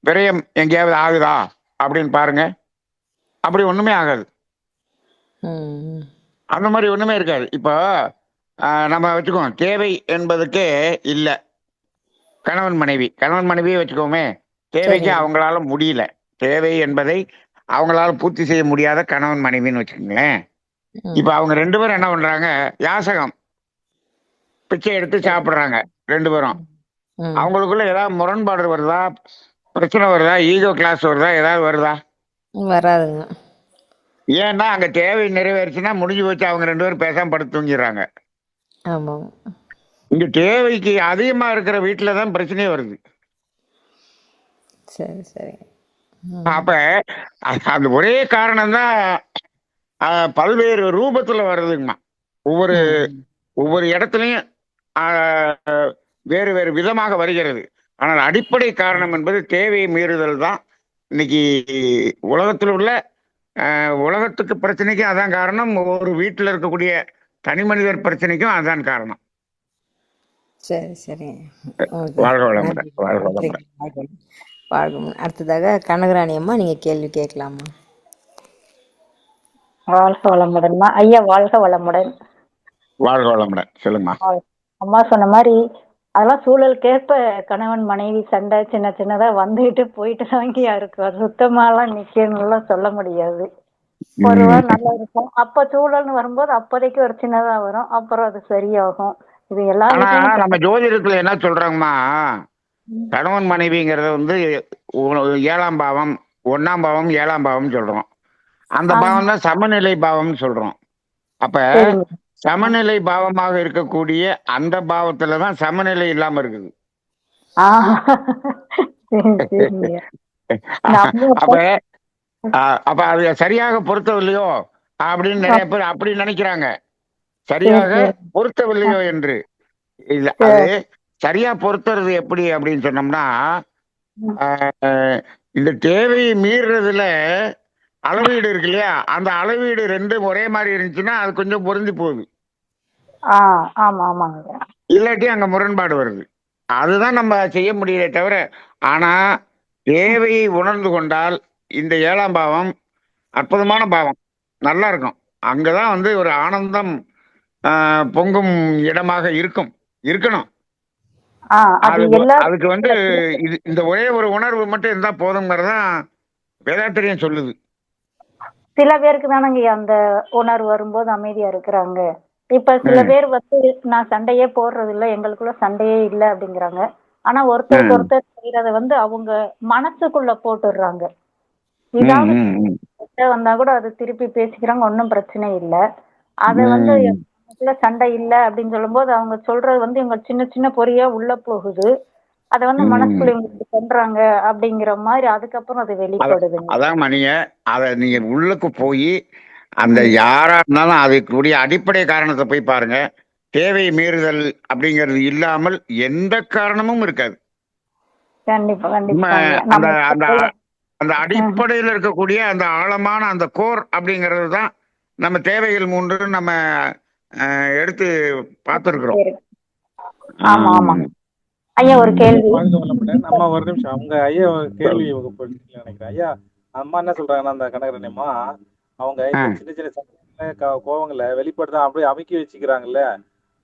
விரயம் எங்கேயாவது ஆகுதா அப்படின்னு பாருங்க. அப்படி ஒண்ணுமே ஆகாது. ம், அந்த மாதிரி ஒண்ணுமே இருக்காது. இப்போ நம்ம வச்சுக்குவோம், தேவை என்பதுக்கே இல்ல. கணவன் மனைவி கணவன் மனைவியே வச்சுக்கோமே, தேவைக்கு சரிங்க. அவங்களால முடியல. தேவை என்பதை அவங்களால பூர்த்தி செய்ய முடியாத கணவன் மனைவின்னு வச்சுக்கோங்களேன். இப்ப ம். அவங்க 2 பேரும் என்ன பண்றாங்க? யாசகம். பிச்சை எடுத்து சரி. சாப்பிடுறாங்க 2 பேரும். ம், ம். அவங்களுக்குள்ள ஏதாவது முரண்பாடு வருதா? பிரச்சனை வருதா? ஈகோ கிளாஸ் வருதா? ஏதாவது வருதா? வராதுங்க. ஏன்னா அங்க தேவை நிறைவேறுச்சுன்னா முடிஞ்சு போச்சு. அவங்க 2 பேரும் பேசாம படுத்து தூங்கிடுறாங்க. ஆமாங்க. இங்க தேவைக்கு அதிகமா இருக்கிற வீட்டுல தான் பிரச்சனையே வருது. சரி, சரிங்க. ம், அப்ப அந்த ஒரே காரணம் தான் பல்வேறு ரூபத்துல வருதுங்கம்மா. ஒவ்வொரு ம். ஒவ்வொரு இடத்துலயும் வேறு வேறு விதமாக வருகிறது. ஆனால் அடிப்படை காரணம் என்பது தேவை மீறுதல் தான். இன்னைக்கு உலகத்தில் உள்ள உலகத்துக்கு பிரச்சனைக்கும் அதான் காரணம். ஒரு வீட்டில் இருக்கக்கூடிய தனி மனிதர் பிரச்சனைக்கும் அதான் காரணம். சரி, சரிங்க. ஓகே. வாழ்க வளமுடன், நன்றி. வாழ்க நன்றிங்க. வளமுடன். வாழ்க வாழ்க. அடுத்ததாக கனகராணி அம்மா நீங்க கேள்வி கேட்கலாமா? வாழ்க வளமுடன்மா. ஐயா வாழ்க வளமுடன். வாழ்க வளமுடன். சொல்லுங்கம்மா. அம்மா சொன்ன மாதிரி அதெல்லாம் சூழலுக்கேற்ப கணவன் மனைவி சண்டை சின்ன சின்னதா வந்துட்டு போயிட்டு தாங்கியா இருக்கு. அது சுத்தமாலாம் நிக்கணும்லாம் சொல்ல முடியாது. ஒரு ம். வாரம் நல்லா இருக்கும். அப்ப சூழல்னு வரும்போது அப்போதைக்கு ஒரு சின்னதா வரும். அப்புறம் அது சரியாகும். இது எல்லா ஆனா வீட்லயும் நம்ம ஜோதிடத்துல என்ன சொல்றாங்கம்மா, ம். கணவன் மனைவிங்கிறத வந்து 7ஆம் பாவம், 1ஆம் பாவம், 7ஆம் பாவம் சொல்றோம். அந்த ஆமா. பாவம் தான் சமநிலை பாவம்னு சொல்றோம். அப்ப சரிங்க. சமநிலை பாவமாக இருக்கக்கூடிய அந்த பாவத்துல தான் சமநிலை இல்லாம இருக்குது. ஆ சரி சரிங்க. அப்ப நம்ம அப்ப அது சரியாக பொருத்தவில்லையோ அப்படின்னு நிறைய பேர் அப்படி நினைக்கிறாங்க. சரி சரியாக சரி. பொருத்தவில்லையோ என்று. இல்ல, அது சரி. சரியா பொருத்துறது எப்படி அப்படின்னு சொன்னோம்னா, ம். ஆஹ், இந்த தேவையை மீறுறதுல அளவீடு இருக்கு இல்லையா? அந்த அளவீடு ரெண்டும் ஒரே மாதிரி இருந்துச்சுன்னா அது கொஞ்சம் பொருந்தி போகுது. ஆ ஆமா ஆமாங்க. இல்லாட்டி அங்க முரண்பாடு வருது. அதுதான் நம்ம செய்ய முடியல தவிர. ஆனா தேவையை உணர்ந்து கொண்டால் இந்த 7ஆம் பாவம் அற்புதமான பாவம். நல்லா இருக்கும். அங்கதான் வந்து ஒரு ஆனந்தம் பொங்கும் இடமாக இருக்கும். இருக்கணும். அது அது எல்லாரும் அதுக்கு வந்து இது இந்த ஒரே ஒரு உணர்வு மட்டும் இருந்தா போதுங்கிறதான் வேதாத்திரியம் சொல்லுது. சில பேருக்கு தானங்க அந்த உணர்வு வரும்போது அமைதியா இருக்கிறாங்க. இப்ப சில ம், பேர் வந்து நான் சண்டையே போடுறது இல்ல, எங்களுக்குள்ள சண்டையே இல்ல அப்படிங்கிறாங்க. ஆனா ஒருத்தருக்கு ம், ஒருத்தர் செய்யறத வந்து அவங்க மனசுக்குள்ள போட்டுடுறாங்க. ம், ஏதாவது ம், சண்டை வந்தா கூட அது திருப்பி பேசிக்கிறாங்க, ஒண்ணும் பிரச்சனை இல்ல. அத வந்து ம், நமக்குள்ள சண்டை இல்ல அப்படின்னு சொல்லும்போது அவங்க சொல்றது வந்து இவங்க சின்ன சின்ன பொறியா உள்ள போகுது. அத வந்து ம். மனசுக்குள்ள இவங்க இப்படி பண்றாங்க அப்படிங்கிற மாதிரி அதுக்கப்புறம் அது அத வெளிப்படுதுங்க. அதாம்மா நீங்க நீங்க உள்ளுக்கு போய் அந்த ம். யாரா இருந்தாலும் அதுக்குரிய அடிப்படை காரணத்தை போய் பாருங்க. தேவை மீறுதல் அப்படிங்கிறது இல்லாமல் எந்த காரணமும் இருக்காது. கண்டிப்பா நம்ம கண்டிப்பாங்க. அந்த நம்ம அந்த அந்த ம். அடிப்படையில் இருக்கக்கூடிய அந்த ஆழமான அந்த கோர் அப்படிங்கிறது தான் நம்ம தேவைகள் மூன்று நம்ம எடுத்து பார்த்துருக்குறோம். சரி. ஆமா ஆமாங்க. ஐயா ஒரு ஐயா கேள்வி. வாழ்க வளமுடன். அம்மா ஒரு நிமிஷம். அவங்க ஐயா கேள்வி போட்டுருக்கீங்கன்னு நினைக்கிறேன். ஐயா அம்மா என்ன சொல்றாங்கன்னா, அந்த கனகரணி அம்மா, அவங்க ஆ, இந்த சின்ன சின்ன சங்கடங்களை, கோவங்களை வெளிப்படுத்த அப்படியே அமுக்கி வச்சுக்கிறாங்கல்ல,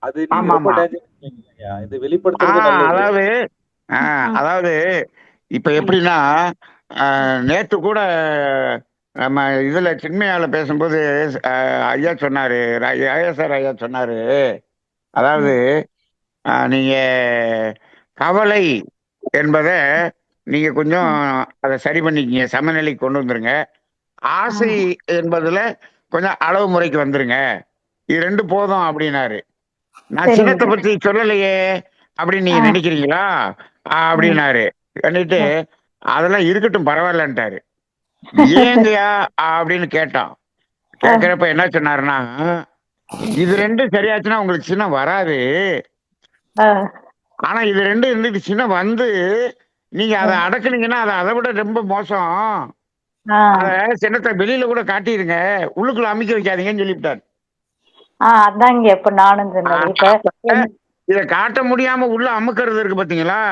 அது நீங்க ரொம்ப ஆமாமா. டேஞ்சர் ஐயா. இது வெளிப்படுத்துறது நல்லது. அதாவது ம். அதாவது இப்ப ம். எப்படின்னா நேத்து கூட நம்ம இதுல சின்மையால பேசும்போது ஐயா சொன்னாரு, ஐஎஸ்ஆர் ஐயா சொன்னாரு. அதாவது ம். நீங்க கவலை என்பதை நீங்க கொஞ்சம் அதை சரி பண்ணிக்கிங்க, சமநிலைக்கு கொண்டு வந்துருங்க. ஆசை என்பதுல கொஞ்சம் அளவு முறைக்கு வந்துருங்க. இது 2 போதும் அப்படின்னாரு. நான் சினத்தை சரிங்க. பத்தி சொல்லலையே அப்படின்னு நீங்க நினைக்கிறீங்களா அப்படின்னாரு. பண்ணிட்டு அதெல்லாம் இருக்கட்டும் பரவாயில்லன்ட்டாரு. ஏங்கய்யா அப்படின்னு கேட்டான். கேட்கிறப்ப என்ன சொன்னாருன்னா, இது 2 சரியாச்சுன்னா உங்களுக்கு சின்னம் வராது. ஆனா இது 2 இருந்துட்டு சின்னம் வந்து நீங்க அதை அடக்குனீங்கன்னா அது அதை விட ரொம்ப மோசம். அத சின்னத்தை வெளியில கூட காட்டிடுங்க, உள்ளுக்குள்ள அமைக்க வைக்காதீங்கன்னு சொல்லிவிட்டாரு. அதாங்க இப்ப நானும் சொன்னது. இப்ப இத காட்ட முடியாம உள்ள அமுக்கிறது இருக்கு பாத்தீங்களா?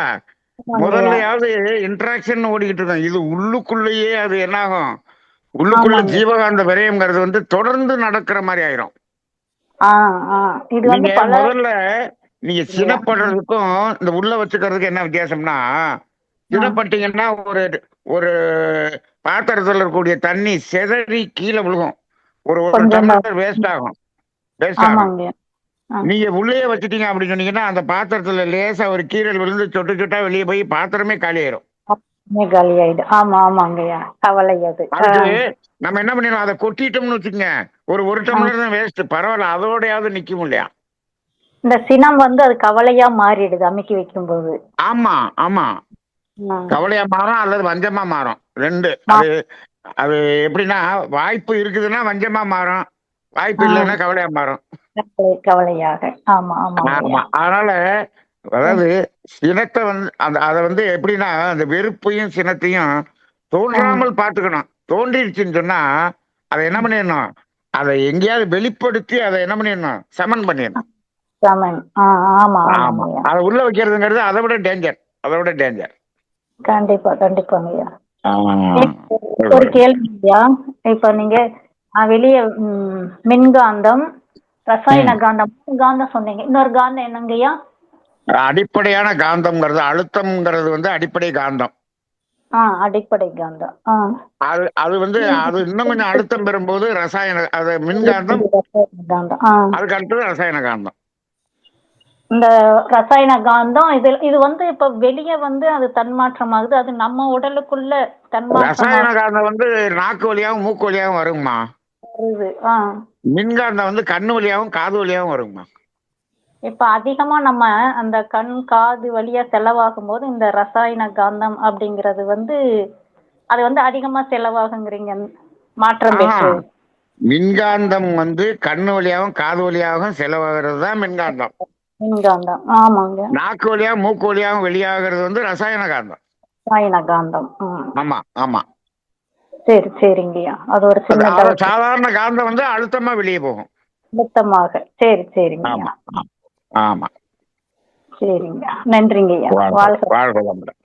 முதல்லயாவது இன்டராக்ஷன் ஓடிக்கிட்டு இருக்கோம். இது உள்ளுக்குள்ளேயே அது என்ன ஆகும்? உள்ளுக்குள்ள ஆமாங்க. ஜீவகாந்த விரயம்ங்கிறது வந்து தொடர்ந்து நடக்கிற மாதிரி ஆயிரும். இது வந்து நீங்க பல முதல்ல நீங்க சினப்படுறதுக்கும் இந்த உள்ள வச்சுக்கிறதுக்கு என்ன வித்தியாசம்னா, சினப்பட்டீங்கன்னா ஒரு ஒரு பாத்திரத்துல இருக்கக்கூடிய தண்ணி சிதறி கீழே விழுகும். ஒரு ஒரு கொஞ்சம் தான். டம்ளர் வேஸ்ட் ஆகும். வேஸ்ட் ஆகும். ஆமாங்க. நீங்க உள்ளே வச்சுட்டீங்க அப்படின்னு சொன்னீங்கன்னா அந்த பாத்திரத்துல லேசா ஒரு கீரல் விழுந்து சொட்டு சொட்டா வெளியே போய் பாத்திரமே காலி ஆயிரும். காலி ஆயிடும். ஆமாங்கய்யா, கவலை அது. அதுக்கு நம்ம என்ன பண்ணிடலாம், அதை கொட்டிட்டோம்னு வச்சுக்கோங்க, ஒரு டம்ளர் தான் வேஸ்ட், பரவாயில்ல, அதோடையாவது நிக்கும் இல்லையா? இந்த சினம் வந்து அது கவலையா மாறிடுது அமுக்கி வைக்கும் போது. ஆமா ஆமா, கவலையா மாறும் அல்லது வஞ்சமா மாறும், 2. அது அது எப்படின்னா, வாய்ப்பு இருக்குதுன்னா வஞ்சமா மாறும், வாய்ப்பு இல்லைன்னா கவலையா மாறும். கவலையாக. ஆமா. அதனால அதாவது சினத்தை வந்து அதை வந்து எப்படின்னா, அந்த வெறுப்பையும் சினத்தையும் தோன்றாமல் பார்த்துக்கணும். தோன்றிடுச்சுன்னு சொன்னா அதை என்ன பண்ணிடணும், அதை எங்கேயாவது வெளிப்படுத்தி அதை என்ன பண்ணிடணும், சமன் பண்ணிடணும். ஆமா. அதை உள்ள வைக்கிறதுங்கிறது அதை விட டேஞ்சர். கண்டிப்பாங்கய்யா. ஒரு கேள்வியா, இப்ப நீங்க வெளியே மின்காந்தம், ரசாயன காந்தம், காந்தம் சொன்னீங்க. இன்னொரு காந்தம் என்னங்கய்யா? அடிப்படையான காந்தம்ங்கிறது, அழுத்தம்ங்கிறது வந்து அடிப்படை காந்தம். அடிப்படை காந்தம். அது வந்து அது இன்னும் கொஞ்சம் அழுத்தம் பெறும்போது ரசாயன, அது மின்காந்தம், அதுக்கு அடுத்தது ரசாயன காந்தம். இந்த ரசாயன காந்தம் இது வந்து இப்ப வெளியே வந்து அது தன்மாற்றம் ஆகுது, அது நம்ம உடலுக்குள்ள தன்மாற்றம். ரசாயன காந்தம் வந்து நாக்கு வழியாகவும் மூக்கு வழியாகவும் வருங்கம்மா. மின்காந்தம் வந்து கண்ணு வழியாகவும் காது வழியாகவும் வருங்கம்மா. இப்ப அதிகமா நம்ம அந்த கண் காது வழியா செலவாகும் போது இந்த ரசாயன காந்தம் அப்படிங்கறது வந்து அது வந்து அதிகமா செலவாகுங்கிறீங்க, மாற்றம் பெற்று. மின்காந்தம் வந்து கண்ணு வழியாகவும் காது வழியாகவும் செலவாகிறது தான் மின்காந்தம். ஆமாங்க. நாக்கு வழியா மூக்கு வழியாகவும் வெளியாகிறது வந்து ரசாயன காந்தம். ஆமா. சரிங்கய்யா. அது ஒரு சின்ன சாதாரண காந்தம் வந்து அழுத்தமா வெளியே போகும். அழுத்தமாக. சரிங்க. ஆமா. சரிங்க, நன்றிங்கய்யா. வாழ்க வளமுடன்.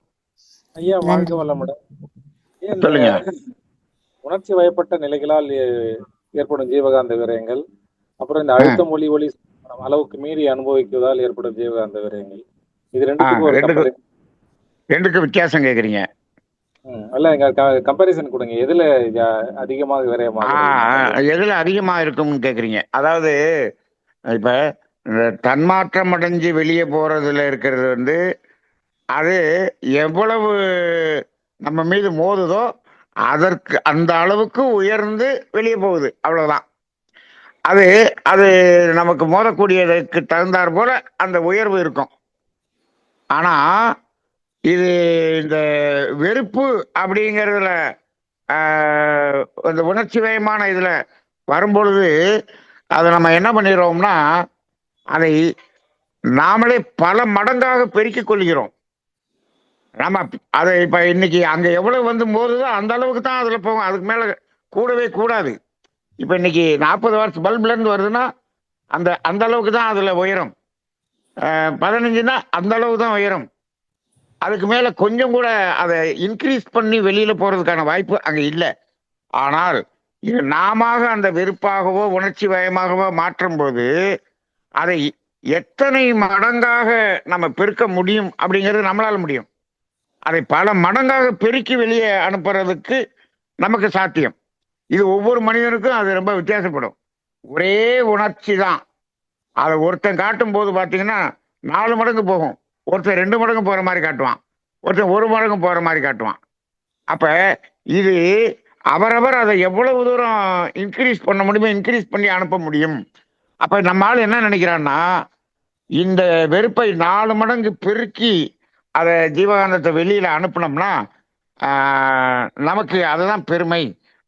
ஐயா, வாழ்க வளமுடன். சொல்லுங்க. உணர்ச்சி வயப்பட்ட நிலைகளால் ஏற்படும் ஜீவகாந்த விரயங்கள், அப்புறம் இந்த அழுத்த ஒளி அளவுக்கு மீறி அனுபவிக்குவதால் ஏற்படும் ஜீவகாந்த விரயங்கள், இது ரெண்டுக்கும் வித்தியாசம் கேக்குறீங்க? கம்பேரிசன் கொடுங்க. எதுல அதிகமாக விரயமாக, எதுல அதிகமா இருக்கும்னு கேக்குறீங்க? அதாவது இப்ப இந்த தன்மாற்றம் அடைஞ்சு வெளியே போறதுல இருக்கிறது வந்து அது எவ்வளவு நம்ம மீது மோதுதோ அதற்கு அந்த அளவுக்கு உயர்ந்து வெளியே போகுது, அவ்வளவுதான். அது அது நமக்கு மோதக்கூடியதுக்கு தகுந்தாற் போல அந்த உயர்வு இருக்கும். ஆனா இது இந்த வெறுப்பு அப்படிங்கிறதுல இந்த உணர்ச்சிமயமான இதுல வரும்பொழுது அதை நம்ம என்ன பண்ணிடுறோம்னா, அதை நாமளே பல மடங்காக பெருக்கிக் கொள்கிறோம். நம்ம அதை இப்ப இன்னைக்கு அங்க எவ்வளவு வந்து போதுதோ அந்த அளவுக்கு தான் அதுல போகும், அதுக்கு மேல கூடவே கூடாது. இப்ப இன்னைக்கு 40 வாட்ஸ் பல்புல இருந்து வருதுன்னா அந்த அளவுக்கு தான் அதுல உயரும். 15னா அந்த அளவு தான் உயரும். அதுக்கு மேல கொஞ்சம் கூட அதை இன்க்ரீஸ் பண்ணி வெளியில போறதுக்கான வாய்ப்பு அங்க இல்லை. ஆனால் இது நாம அந்த வெறுப்பாகவோ உணர்ச்சி வயமாகவோ மாற்றும் போது அதை எத்தனை மடங்காக நம்ம பெருக்க முடியும் அப்படிங்கிறது நம்மளால முடியும். அதை பல மடங்காக பெருக்கி வெளியே அனுப்புறதுக்கு நமக்கு சாத்தியம். இது ஒவ்வொரு மனிதனுக்கும் அது ரொம்ப வித்தியாசப்படும். ஒரே உணர்ச்சி தான், அதை ஒருத்தன் காட்டும் போது பார்த்தீங்கன்னா 4 மடங்கு போகும், ஒருத்தன் 2 மடங்கு போற மாதிரி காட்டுவான். ஒருத்தன் ஒரு மடங்கு போற மாதிரி காட்டுவான். அப்ப இது அவரவர் அதை எவ்வளவு தூரம் இன்க்ரீஸ் பண்ண முடியுமோ இன்க்ரீஸ் பண்ணி அனுப்ப முடியும். அப்ப நம்ம ஆள் என்ன நினைக்கிறான்னா, இந்த வெறுப்பை 4 மடங்கு பெருக்கி அதை ஜீவகாந்தத்தை வெளியில அனுப்புனோம்னா நமக்கு அதுதான் பெருமை,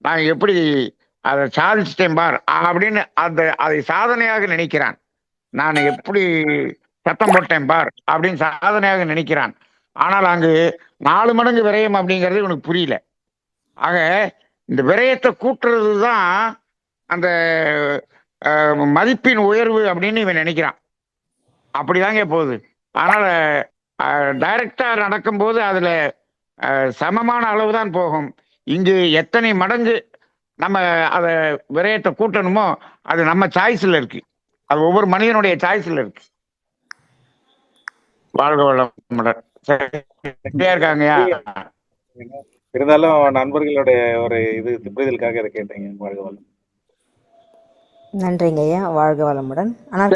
நான் எப்படி அதை சாதிச்சிட்டேன் பார் அப்படின்னு அதை சாதனையாக நினைக்கிறான். நான் எப்படி சத்தம் போட்டேன் பார் அப்படின்னு சாதனையாக நினைக்கிறான். ஆனால் அங்கு 4 மடங்கு விரயம் அப்படிங்கிறது இவனுக்கு புரியல. ஆக இந்த விரயத்தை கூட்டுறது தான் அந்த மதிப்பின் உயர்வு அப்படின்னு இவன் நினைக்கிறான். அப்படிதாங்க போகுது. அதனால டைரக்டா நடக்கும்போது அதுல சமமான அளவு தான் போகும். இங்கு எத்தனை மடங்கு நம்ம அதை விரயத்தை கூட்டணுமோ அது நம்ம சாய்ஸ்ல இருக்கு. அது ஒவ்வொரு மனிதனுடைய சாய்ஸ்ல இருக்கு. வாழ்க வளமுடன். சரியா இருக்காங்கயா? இருந்தாலும் நண்பர்களுடைய ஒரு இது புரிதலுக்காக இதை கேட்டீங்க. வாழ்க வளம். நன்றிங்க ஐயா. வாழ்க வளமுடன். ஆனால்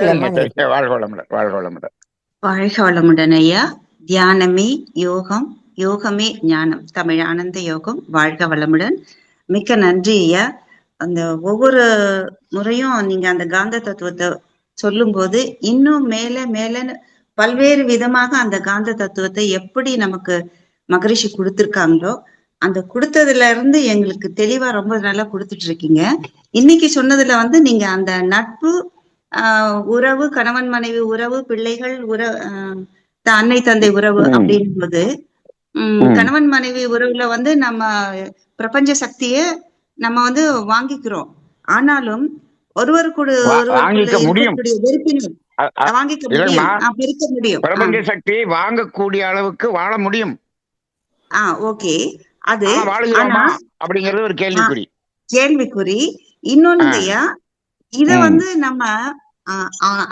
வாழ்க வளமுடன். வாழ்க வளமுடன். வாழ்க வளமுடன் ஐயா. தியானமே யோகம், யோகமே ஞானம். தமிழ் ஆனந்த யோகம். வாழ்க வளமுடன். மிக்க நன்றி ஐயா. அந்த ஒவ்வொரு முறையும் நீங்க அந்த காந்த தத்துவத்தை சொல்லும் போது இன்னும் மேல மேலன்னு பல்வேறு விதமாக அந்த காந்த தத்துவத்தை எப்படி நமக்கு மகரிஷி கொடுத்திருக்காங்களோ அந்த கொடுத்ததுல இருந்து எங்களுக்கு தெளிவா ரொம்ப நல்லா கொடுத்துட்டு இருக்கீங்க. இன்னைக்கு சொன்னதுல நீங்க அந்த நட்பு, உறவு, கணவன் மனைவி உறவு, பிள்ளைகள் அன்னை தந்தை உறவு அப்படின்னும் போது கணவன் மனைவி உறவுல நம்ம பிரபஞ்ச சக்திய நம்ம வாங்கிக்கிறோம். ஆனாலும் ஒருவருக்கு வெறுப்பினர் வாங்கிக்க முடியும். பிரபஞ்ச சக்தியை வாங்கக்கூடிய அளவுக்கு வாழ முடியும். ஓகே. அது அப்படிங்கிறது ஒரு கேள்விக்குறி. இன்னொன்னுங்கய்யா, இத நம்ம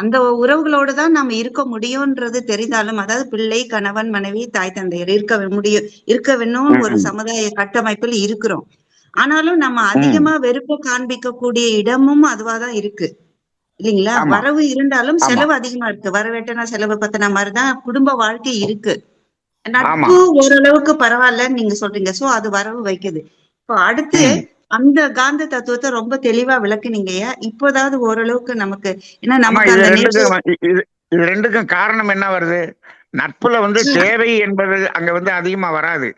அந்த உறவுகளோட தான் நம்ம இருக்க முடியும்ன்றது தெரிந்தாலும், அதாவது பிள்ளை, கணவன், மனைவி, தாய் தந்தையர் இருக்க வேணும்னு ஒரு சமுதாய கட்டமைப்பில் இருக்கிறோம். ஆனாலும் நம்ம அதிகமா வெறுப்ப காண்பிக்க கூடிய இடமும் அதுவாதான் இருக்கு இல்லைங்களா? வரவு இருந்தாலும் செலவு அதிகமா இருக்கு. வரவேட்டனா செலவு பத்தின மாதிரிதான் குடும்ப வாழ்க்கை இருக்கு. நட்பு ஓரளவுக்கு பரவாயில்லன்னு நீங்க சொல்றீங்க. சோ அது வரவு வைக்குது. இப்போ அடுத்து அந்த காந்த தத்துவத்தை ரொம்ப தெளிவா விளக்குனீங்கய்யா. இப்போதாவது ஓரளவுக்கு நமக்கு என்ன நமக்கு இது ரெண்டுக்கும் காரணம் என்ன வருது? நட்புல தேவை என்பது அங்க அதிகமா வராது.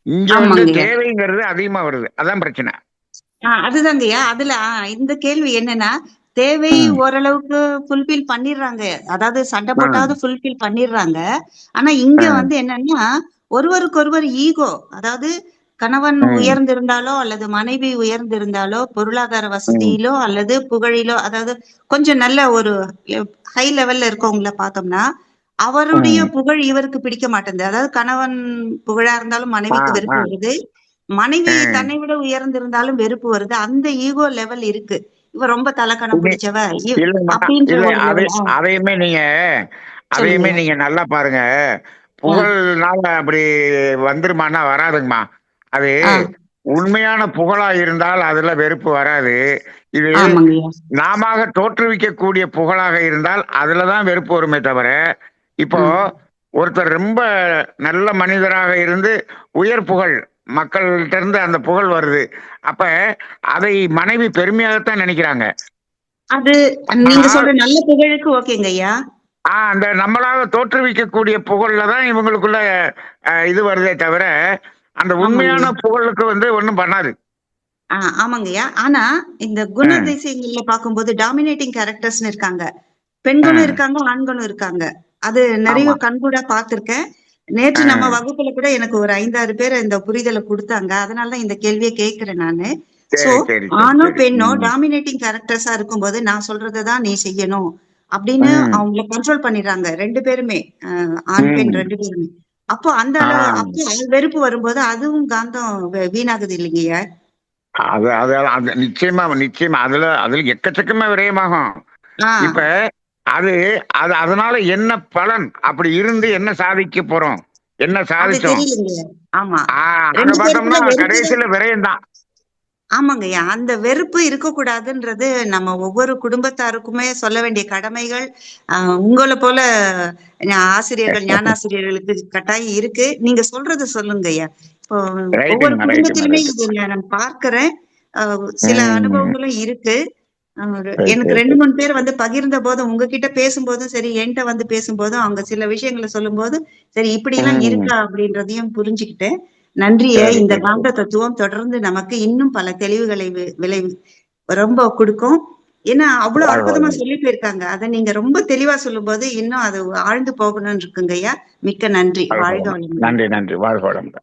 இங்க தேவைங்கிறது அதிகமா வருது. அதான் பிரச்சனை. அதுதாங்கய்யா. அதுல இந்த கேள்வி என்னன்னா, தேவை ஓரளவுக்கு ஃபுல்பில் பண்ணிடுறாங்க. அதாவது சண்டை போட்டாவது ஃபுல்பில் பண்ணிடுறாங்க. ஆனா இங்க என்னன்னா ஒருவருக்கொருவர் ஈகோ, அதாவது கணவன் உயர்ந்திருந்தாலோ அல்லது மனைவி உயர்ந்திருந்தாலோ பொருளாதார வசதியிலோ அல்லது புகழிலோ, அதாவது கொஞ்சம் நல்ல ஒரு ஹை லெவல்ல இருக்கவங்கள பார்த்தோம்னா அவருடைய புகழ் இவருக்கு பிடிக்க மாட்டேங்குது. அதாவது கணவன் புகழா இருந்தாலும் மனைவிக்கு வெறுப்பு வருது, மனைவி தன்னை விட உயர்ந்திருந்தாலும் வெறுப்பு வருது. அந்த ஈகோ லெவல் இருக்கு. இவ ரொம்ப தலக்கணம் பிடிச்சவ அதையுமே நீங்க நல்லா பாருங்க. புகழ்னால அப்படி வந்துருமானா வராதுங்கம்மா. அது உண்மையான புகழா இருந்தால் அதுல வெறுப்பு வராது. இது நாம தோற்றுவிக்க கூடிய புகழாக இருந்தால் அதுலதான் வெறுப்பு வருமே தவிர, இப்போ ஒருத்தர் ரொம்ப நல்ல மனிதராக இருந்து உயர் புகழ் மக்கள்கிட்ட இருந்து அந்த புகழ் வருது, அப்ப அதை மனைவி பெருமையாகத்தான் நினைக்கிறாங்க. அது நீங்க சொல்ற நல்ல புகழுக்கு ஓகேங்க ஐயா. அந்த நம்மளாக தோற்றுவிக்கக்கூடிய புகழ்ல தான் இவங்களுக்குள்ள இது வருதே தவிர அந்த உண்மையான புகழுக்கு ஒண்ணும் பண்ணாது. ஆமாங்கய்யா. ஆனா இந்த குணதிசயங்கள்ல பார்க்கும்போது டாமினேட்டிங் கேரக்டர்ஸ் இருக்காங்க, பெண்களும் இருக்காங்க, ஆண்களும் இருக்காங்க. அது நிறைய கண்கூடா பார்த்திருக்கேன். நேற்று நம்ம வகுப்புல கூட எனக்கு ஒரு 5-6 பேர் இந்த புரிதலை கொடுத்தாங்க. அதனாலதான் இந்த கேள்வியை கேட்கிறேன் நானு. சோ ஆணோ பெண்ணோ டாமினேட்டிங் கேரக்டர்ஸா இருக்கும்போது நான் சொல்றதுதான் நீ செய்யணும் அப்படின்னு அவங்கள கண்ட்ரோல் பண்ணிடுறாங்க 2 பேருமே, ஆண் பெண் 2 பேருமே. அப்போ அந்த அப்போ வெறுப்பு வரும்போது அதுவும் காந்தம் வீணாகுது இல்லைங்கய்யா? நிச்சயமா அதுல எக்கச்சக்கமா விரயமாகும். இப்ப அதனால என்ன பலன்? அப்படி இருந்து என்ன சாதிக்க போறோம், என்ன சாதிச்சோம்? கடைசியில விரயம் தான். ஆமாங்கய்யா, அந்த வெறுப்பு இருக்கக்கூடாதுன்றது நம்ம ஒவ்வொரு குடும்பத்தாருக்குமே சொல்ல வேண்டிய கடமைகள் உங்களை போல ஆசிரியர்கள், ஞானாசிரியர்களுக்கு கட்டாயம் இருக்கு. நீங்க சொல்றது சொல்லுங்கய்யா. இப்போ ஒவ்வொரு ரைட்டுங்கம்மா, ரைட்டுங்கம்மா, குடும்பத்திலுமே ரைட்டு. இது நான் பார்க்கிறேன். சில அனுபவங்களும் இருக்கு. ரைட், எனக்கு ரைட், 2 3 பேர் வந்து பகிர்ந்த போதும், உங்ககிட்ட பேசும்போதும் சரி, என்கிட்ட வந்து பேசும்போதும் அவங்க சில விஷயங்களை சொல்லும்போது சரி இப்படி எல்லாம் இருக்கா அப்படின்றதையும் புரிஞ்சுக்கிட்டேன். நன்றிய. சரி, இந்த சரி. காந்த தத்துவம் தொடர்ந்து நமக்கு இன்னும் பல தெளிவுகளை ரொம்ப கொடுக்கும். ஏன்னா அவ்வளவு அற்புதமா வாழ்வாங்க. சொல்லி போயிருக்காங்க. அதை நீங்க ரொம்ப தெளிவா சொல்லும் போது இன்னும் அது ஆழ்ந்து போகணும்னு இருக்குங்கய்யா. மிக்க நன்றி. வாழ்க வாழ்வாங்க. வளமுடன். நன்றி, நன்றி. வாழ்வாங்க.